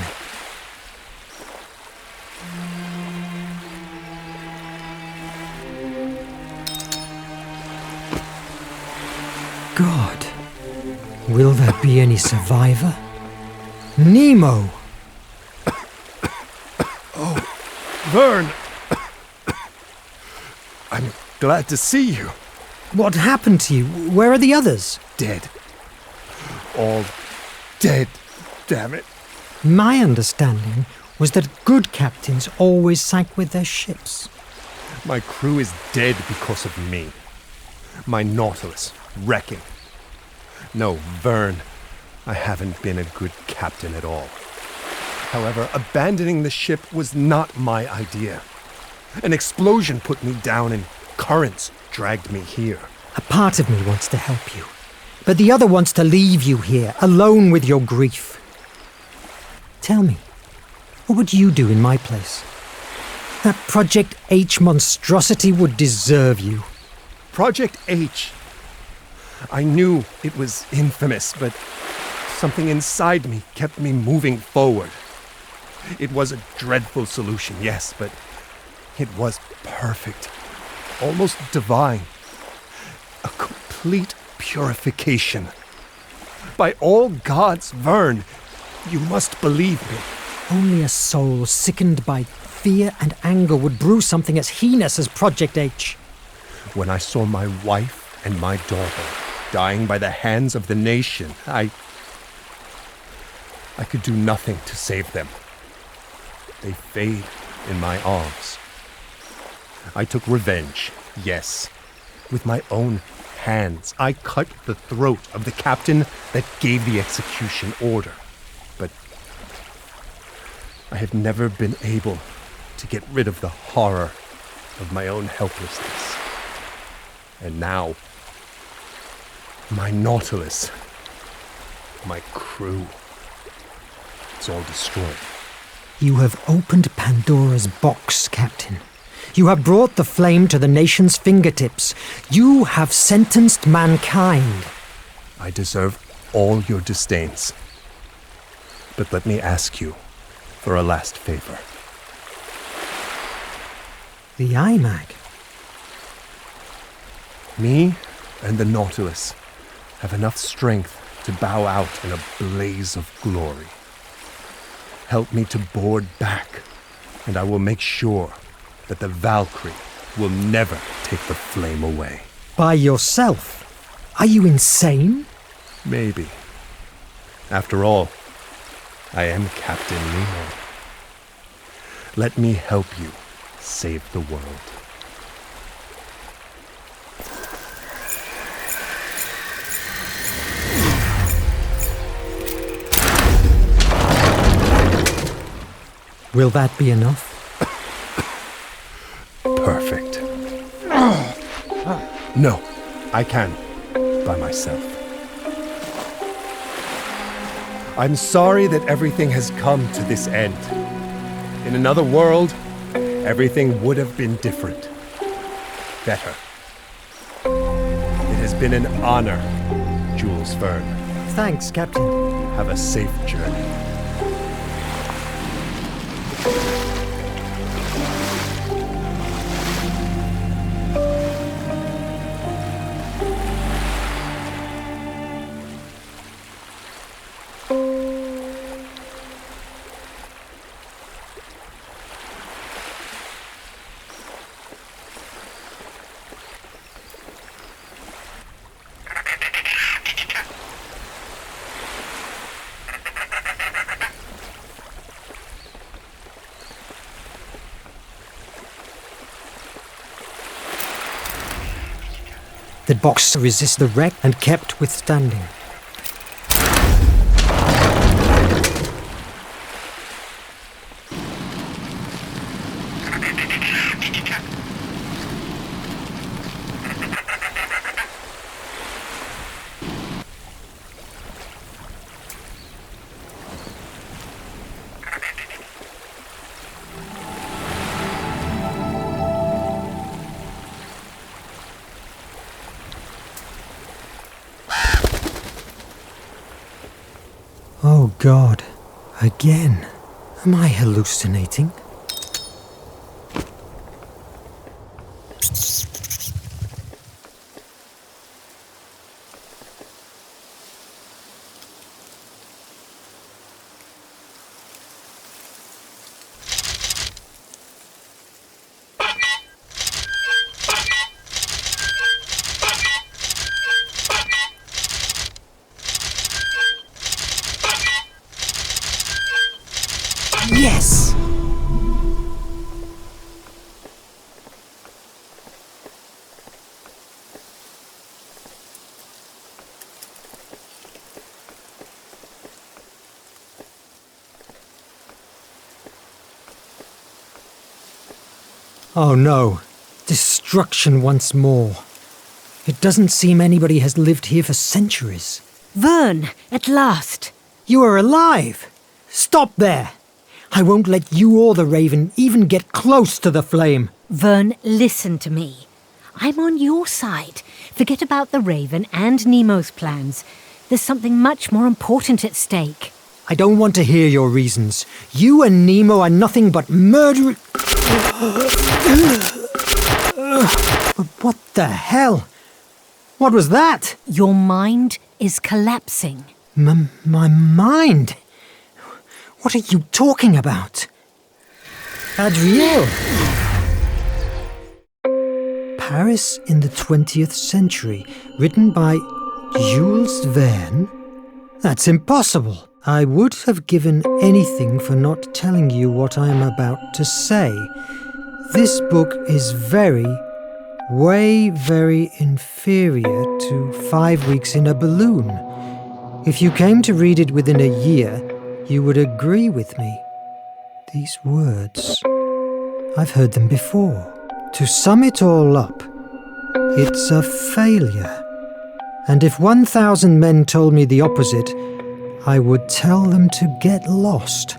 D: God, will there be any survivor? Nemo!
G: Oh, Verne! I'm glad to see you.
D: What happened to you? Where are the others?
G: Dead. All dead, damn it.
D: My understanding was that good captains always sank with their ships.
G: My crew is dead because of me. My Nautilus, wrecking. No, Verne, I haven't been a good captain at all. However, abandoning the ship was not my idea. An explosion put me down and currents dragged me here.
D: A part of me wants to help you, but the other wants to leave you here, alone with your grief. Tell me, what would you do in my place? That Project H monstrosity would deserve you.
G: Project H. I knew it was infamous, but something inside me kept me moving forward. It was a dreadful solution, yes, but it was perfect. Almost divine. A complete purification. By all gods, Verne, you must believe me.
D: Only a soul sickened by fear and anger would brew something as heinous as Project H.
G: When I saw my wife and my daughter dying by the hands of the nation, I could do nothing to save them. They fade in my arms. I took revenge, yes. With my own hands, I cut the throat of the captain that gave the execution order. But I have never been able to get rid of the horror of my own helplessness. And now, my Nautilus my crew. It's all destroyed.
D: You have opened Pandora's box, Captain. You have brought the flame to the nation's fingertips. You have sentenced mankind.
G: I deserve all your disdains. But let me ask you for a last favor.
D: The iMac.
G: Me and the Nautilus have enough strength to bow out in a blaze of glory. Help me to board back, and I will make sure that the Valkyrie will never take the flame away.
D: By yourself? Are you insane?
G: Maybe. After all, I am Captain Nemo. Let me help you save the world.
D: Will that be enough?
G: Perfect. No, I can. By myself. I'm sorry that everything has come to this end. In another world, everything would have been different. Better. It has been an honor, Jules Verne.
D: Thanks, Captain.
G: Have a safe journey.
D: The box resisted the wreck and kept withstanding. Oh God, again. Am I hallucinating? Yes! Oh no, destruction once more. It doesn't seem anybody has lived here for centuries.
E: Verne, at last!
D: You are alive! Stop there! I won't let you or the Raven even get close to the flame.
E: Verne, listen to me. I'm on your side. Forget about the Raven and Nemo's plans. There's something much more important at stake.
D: I don't want to hear your reasons. You and Nemo are nothing but murder... What the hell? What was that?
E: Your mind is collapsing.
D: My mind? What are you talking about? Adriel! Paris in the 20th century, written by Jules Verne? That's impossible. I would have given anything for not telling you what I am about to say. This book is very inferior to 5 weeks in a balloon. If you came to read it within a year, you would agree with me. These words, I've heard them before. To sum it all up, it's a failure. And if 1,000 men told me the opposite, I would tell them to get lost.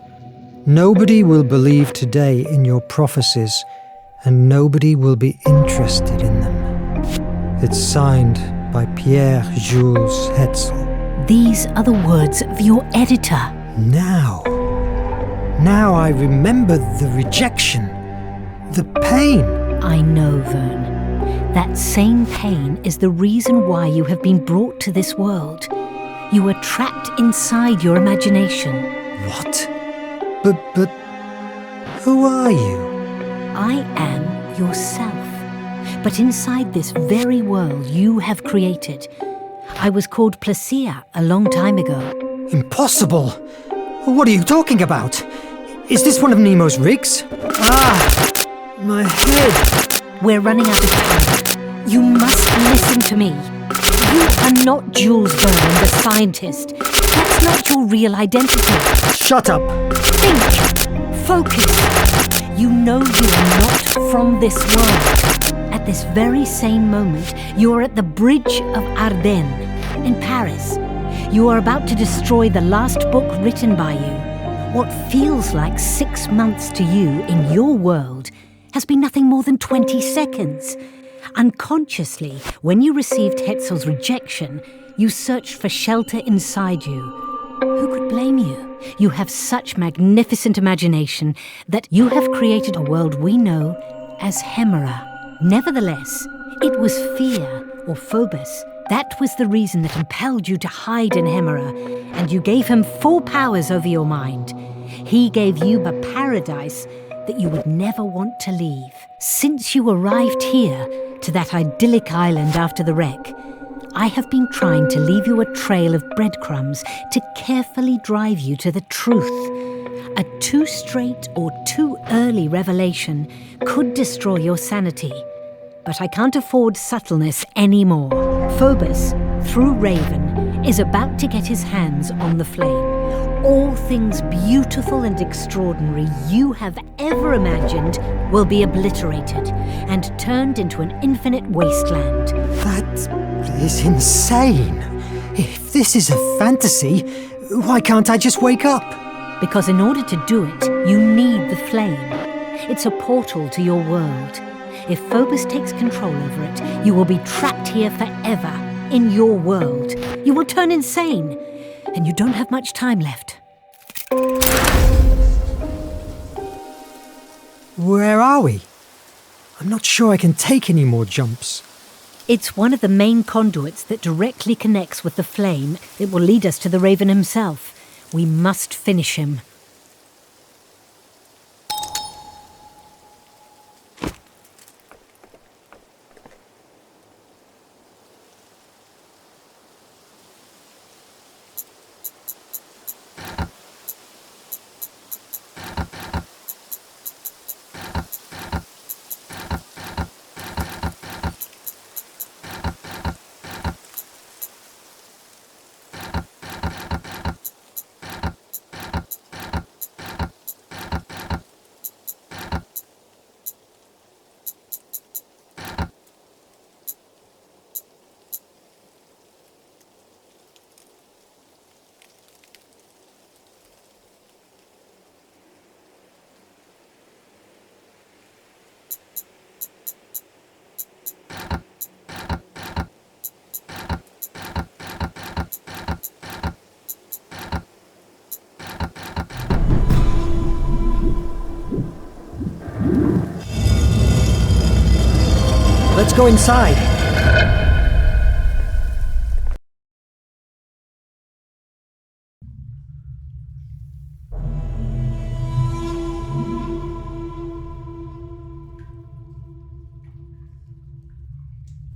D: Nobody will believe today in your prophecies, and nobody will be interested in them. It's signed by Pierre Jules Hetzel.
E: These are the words of your editor.
D: Now I remember the rejection, the pain.
E: I know, Verne. That same pain is the reason why you have been brought to this world. You were trapped inside your imagination.
D: What? But who are you?
E: I am yourself. But inside this very world you have created. I was called Placia a long time ago.
D: Impossible! What are you talking about? Is this one of Nemo's rigs? Ah! My head!
E: We're running out of time. You must listen to me. You are not Jules Verne, the scientist. That's not your real identity.
D: Shut up!
E: Think! Focus! You know you are not from this world. At this very same moment, you are at the Bridge of Ardennes in Paris. You are about to destroy the last book written by you. What feels like 6 months to you in your world has been nothing more than 20 seconds. Unconsciously, when you received Hetzel's rejection, you searched for shelter inside you. Who could blame you? You have such magnificent imagination that you have created a world we know as Hemera. Nevertheless, it was fear, or Phobos. That was the reason that impelled you to hide in Hemera, and you gave him full powers over your mind. He gave you a paradise that you would never want to leave. Since you arrived here, to that idyllic island after the wreck, I have been trying to leave you a trail of breadcrumbs to carefully drive you to the truth. A too straight or too early revelation could destroy your sanity. But I can't afford subtleness anymore. Phobos, through Raven, is about to get his hands on the flame. All things beautiful and extraordinary you have ever imagined will be obliterated and turned into an infinite wasteland.
D: That is insane. If this is a fantasy, why can't I just wake up?
E: Because in order to do it, you need the flame. It's a portal to your world. If Phobos takes control over it, you will be trapped here forever, in your world. You will turn insane, and you don't have much time left.
D: Where are we? I'm not sure I can take any more jumps.
E: It's one of the main conduits that directly connects with the flame that will lead us to the Raven himself. We must finish him.
D: Let's go inside.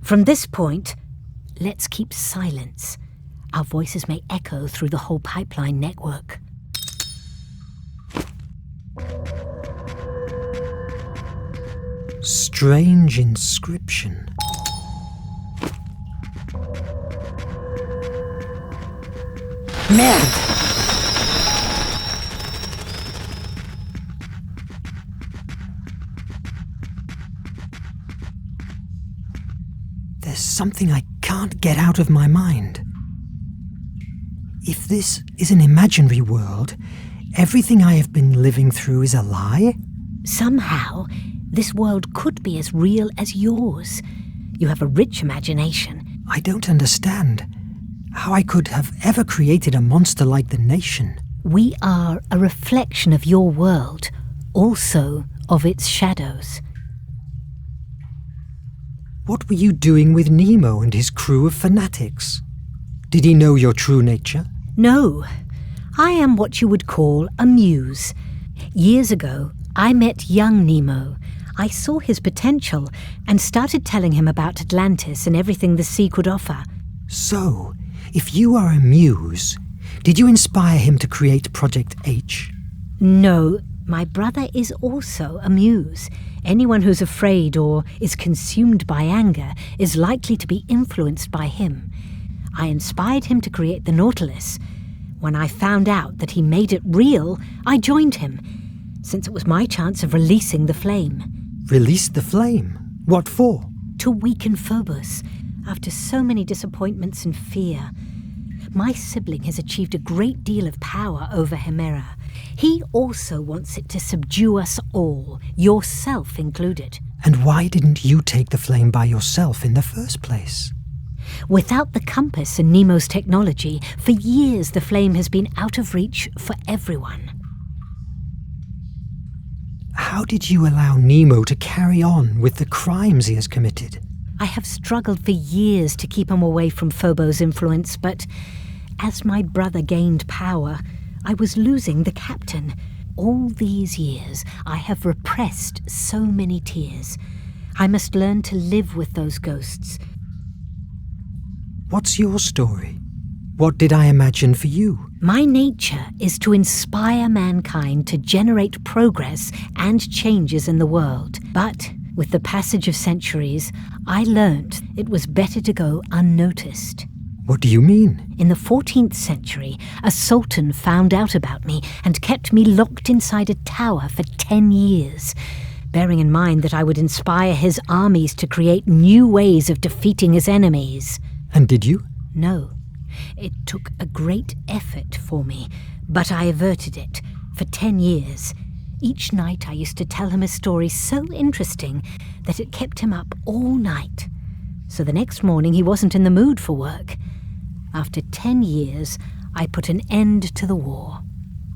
E: From this point, let's keep silence. Our voices may echo through the whole pipeline network.
D: Strange inscription.
E: Merde!
D: There's something I can't get out of my mind. If this is an imaginary world, everything I have been living through is a lie?
E: Somehow, this world could be as real as yours. You have a rich imagination.
D: I don't understand how I could have ever created a monster like the Nation.
E: We are a reflection of your world, also of its shadows.
D: What were you doing with Nemo and his crew of fanatics? Did he know your true nature?
E: No, I am what you would call a muse. Years ago, I met young Nemo. I saw his potential and started telling him about Atlantis and everything the sea could offer.
D: So, if you are a muse, did you inspire him to create Project H?
E: No, my brother is also a muse. Anyone who's afraid or is consumed by anger is likely to be influenced by him. I inspired him to create the Nautilus. When I found out that he made it real, I joined him, since it was my chance of releasing the flame.
D: Release the flame? What for?
E: To weaken Phobos, after so many disappointments and fear. My sibling has achieved a great deal of power over Hemera. He also wants it to subdue us all, yourself included.
D: And why didn't you take the flame by yourself in the first place?
E: Without the compass and Nemo's technology, for years the flame has been out of reach for everyone.
D: How did you allow Nemo to carry on with the crimes he has committed?
E: I have struggled for years to keep him away from Phobos' influence, but as my brother gained power, I was losing the captain. All these years, I have repressed so many tears. I must learn to live with those ghosts.
D: What's your story? What did I imagine for you?
E: My nature is to inspire mankind to generate progress and changes in the world. But with the passage of centuries, I learnt it was better to go unnoticed.
D: What do you mean?
E: In the 14th century, a sultan found out about me and kept me locked inside a tower for 10 years, bearing in mind that I would inspire his armies to create new ways of defeating his enemies.
D: And did you?
E: No. It took a great effort for me, but I averted it for 10 years. Each night I used to tell him a story so interesting that it kept him up all night. So the next morning he wasn't in the mood for work. After 10 years, I put an end to the war.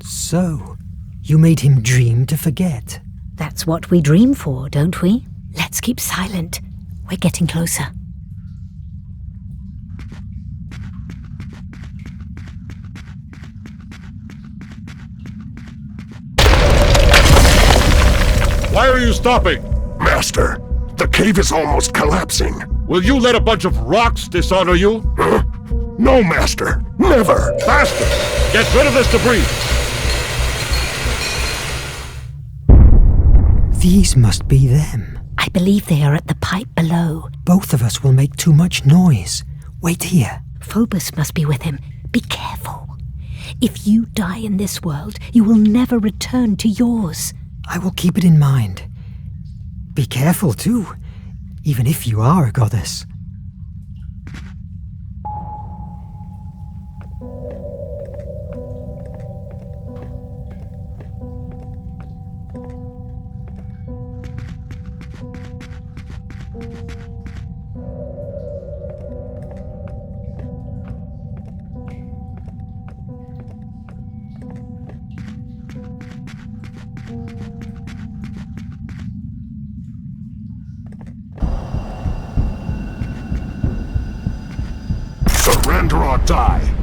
D: So, you made him dream to forget?
E: That's what we dream for, don't we? Let's keep silent. We're getting closer.
H: Why are you stopping?
M: Master, the cave is almost collapsing.
H: Will you let a bunch of rocks dishonor you?
M: Huh? No, Master. Never.
H: Faster! Get rid of this debris!
D: These must be them.
E: I believe they are at the pipe below.
D: Both of us will make too much noise. Wait here.
E: Phobos must be with him. Be careful. If you die in this world, you will never return to yours.
D: I will keep it in mind. Be careful, too, even if you are a goddess.
M: Surrender or die.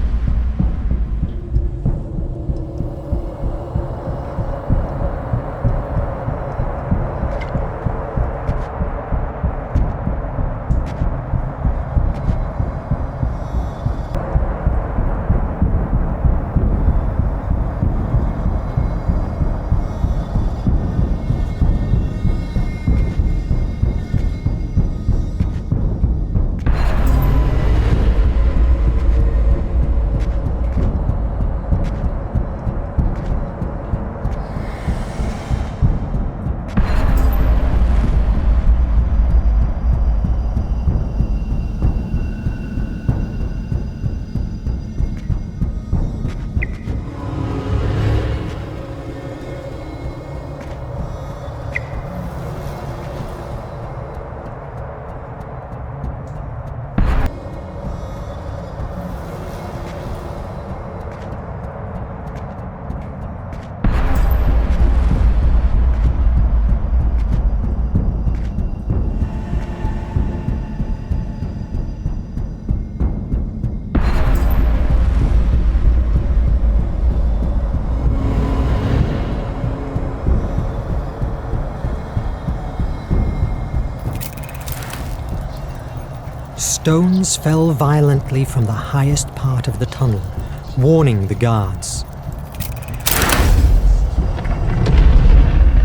D: stones fell violently from the highest part of the tunnel, warning the guards.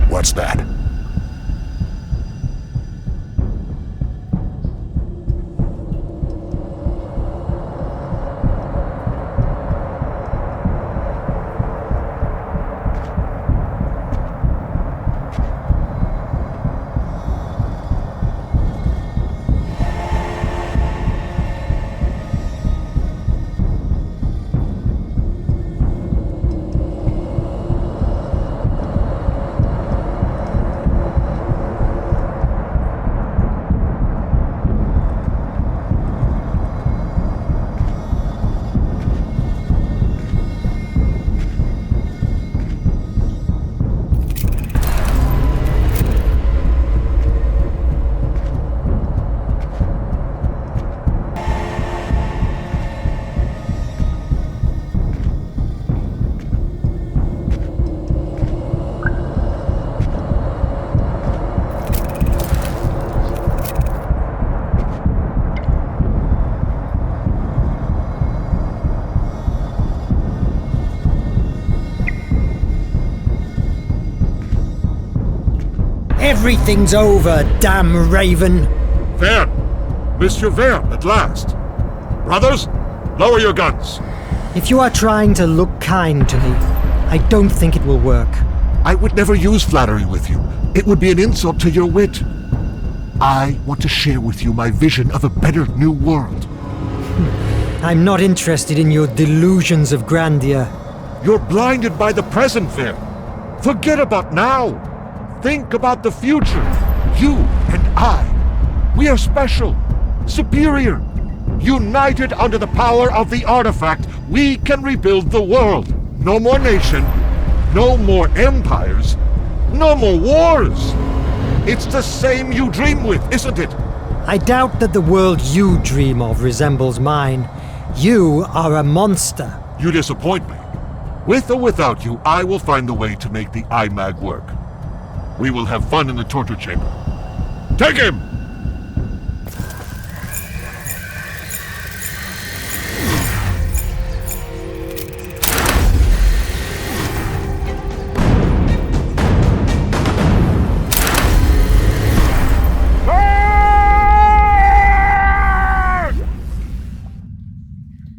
M: What's that?
D: Everything's over, damn raven!
H: Verne! Monsieur Verne, at last! Brothers, lower your guns!
D: If you are trying to look kind to me, I don't think it will work.
H: I would never use flattery with you. It would be an insult to your wit. I want to share with you my vision of a better new world.
D: I'm not interested in your delusions of grandeur.
H: You're blinded by the present, Verne. Forget about now. Think about the future. You and I. We are special, superior. United under the power of the artifact, we can rebuild the world. No more nation, no more empires, no more wars. It's the same you dream with, isn't it?
D: I doubt that the world you dream of resembles mine. You are a monster.
H: You disappoint me. With or without you, I will find the way to make the IMAG work. We will have fun in the torture chamber. Take him!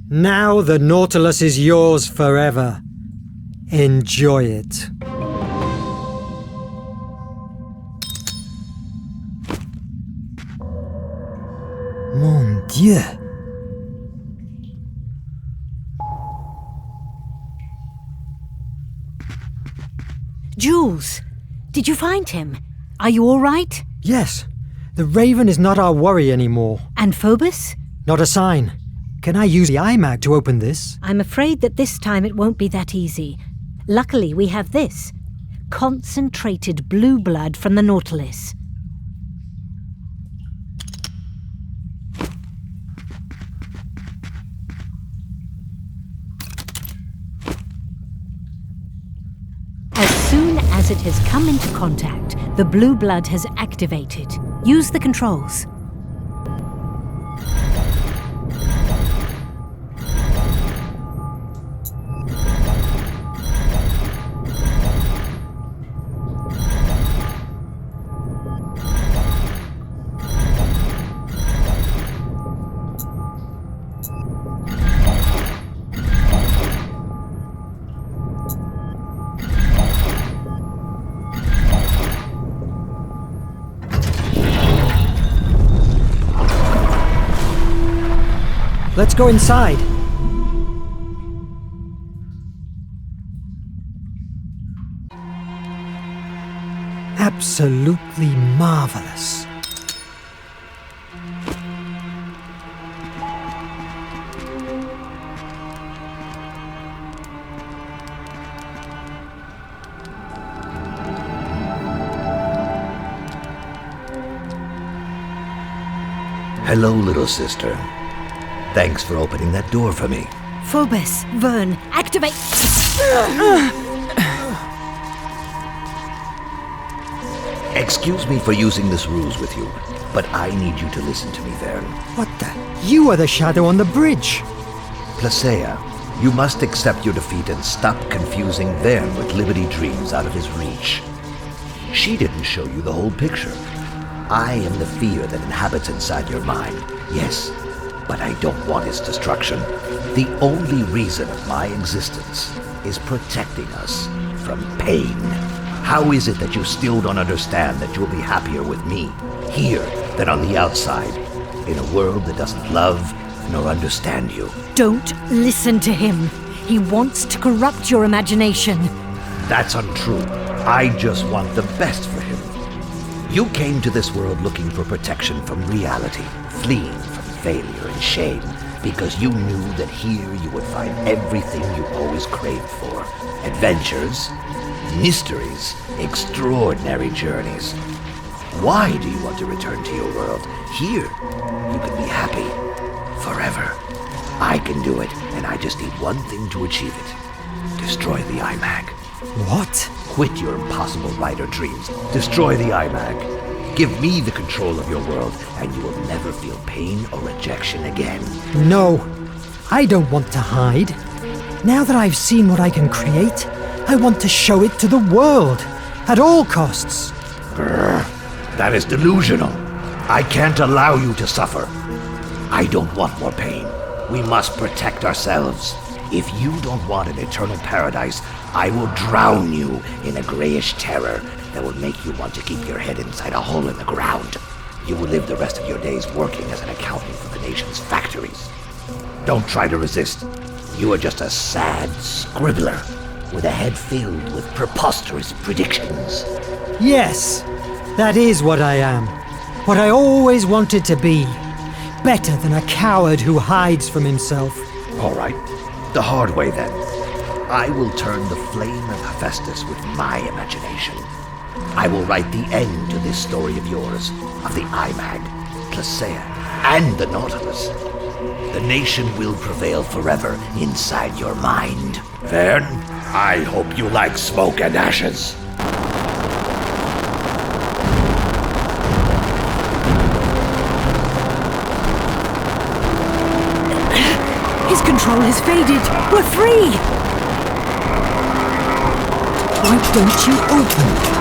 D: Now the Nautilus is yours forever. Enjoy it. Mon Dieu!
E: Jules, did you find him? Are you all right?
D: Yes. The Raven is not our worry anymore.
E: And Phobos?
D: Not a sign. Can I use the IMAG to open this?
E: I'm afraid that this time it won't be that easy. Luckily, we have this. Concentrated blue blood from the Nautilus. As soon as it has come into contact, the blue blood has activated. Use the controls.
D: Let's go inside. Absolutely marvelous.
N: Hello, little sister. Thanks for opening that door for me.
E: Phobos, Verne, activate!
N: Excuse me for using this ruse with you, But I need you to listen to me, Verne.
D: What the? You are the shadow on the bridge.
N: Placeia, you must accept your defeat and stop confusing Verne with Liberty Dreams out of his reach. She didn't show you the whole picture. I am the fear that inhabits inside your mind, yes, but I don't want its destruction. The only reason of my existence is protecting us from pain. How is it that you still don't understand that you'll be happier with me, here, than on the outside, in a world that doesn't love nor understand you?
E: Don't listen to him. He wants to corrupt your imagination.
N: That's untrue. I just want the best for him. You came to this world looking for protection from reality, fleeing from failure and shame, because you knew that here you would find everything you always craved for. Adventures, mysteries, extraordinary journeys. Why do you want to return to your world? Here, you can be happy forever. I can do it, and I just need one thing to achieve it. Destroy the IMAG.
D: What?
N: Quit your impossible writer dreams. Destroy the IMAG. Give me the control of your world, and you will never feel pain or rejection again.
D: No, I don't want to hide. Now that I've seen what I can create, I want to show it to the world, at all costs.
N: Grr, that is delusional. I can't allow you to suffer. I don't want more pain. We must protect ourselves. If you don't want an eternal paradise, I will drown you in a grayish terror that will make you want to keep your head inside a hole in the ground. You will live the rest of your days working as an accountant for the nation's factories. Don't try to resist. You are just a sad scribbler with a head filled with preposterous predictions.
D: Yes, that is what I am. What I always wanted to be. Better than a coward who hides from himself.
N: All right, the hard way then. I will turn the flame of Hephaestus with my imagination. I will write the end to this story of yours, of the IMAG, Placeia, and the Nautilus. The nation will prevail forever inside your mind. Verne, I hope you like smoke and ashes.
E: His control has faded. We're free!
D: Why don't you open?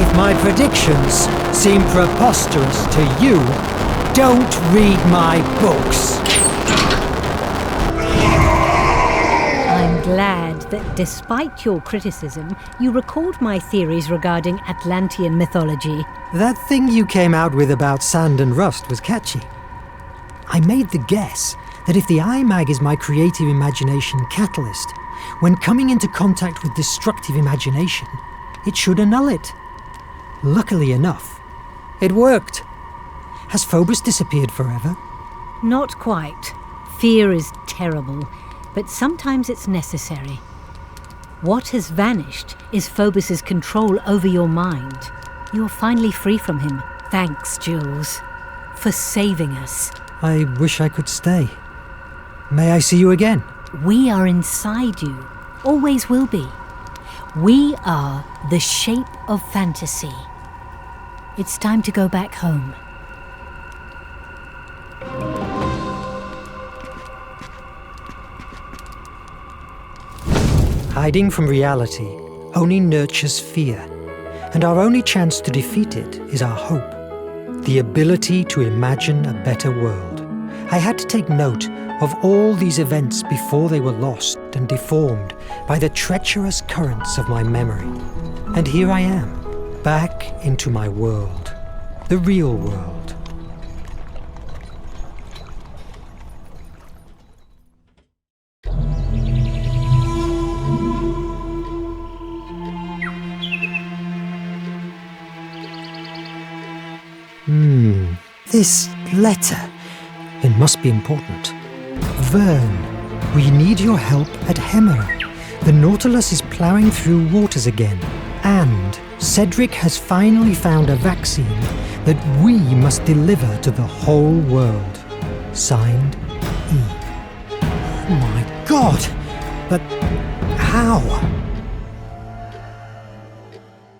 D: If my predictions seem preposterous to you, don't read my books.
E: I'm glad that despite your criticism, you recalled my theories regarding Atlantean mythology.
D: That thing you came out with about sand and rust was catchy. I made the guess that if the IMAG is my creative imagination catalyst, when coming into contact with destructive imagination, it should annul it. Luckily enough, it worked. Has Phobos disappeared forever?
E: Not quite. Fear is terrible, but sometimes it's necessary. What has vanished is Phobos's control over your mind. You're finally free from him. Thanks, Jules, for saving us.
D: I wish I could stay. May I see you again?
E: We are inside you. Always will be. We are the shape of fantasy. It's time to go back home.
D: Hiding from reality only nurtures fear, and our only chance to defeat it is our hope. The ability to imagine a better world. I had to take note of all these events before they were lost and deformed by the treacherous currents of my memory. And here I am, back into my world, the real world. This letter. It must be important. Verne, we need your help at Hemera. The Nautilus is ploughing through waters again. And Cedric has finally found a vaccine that we must deliver to the whole world. Signed, E. Oh my God! But How?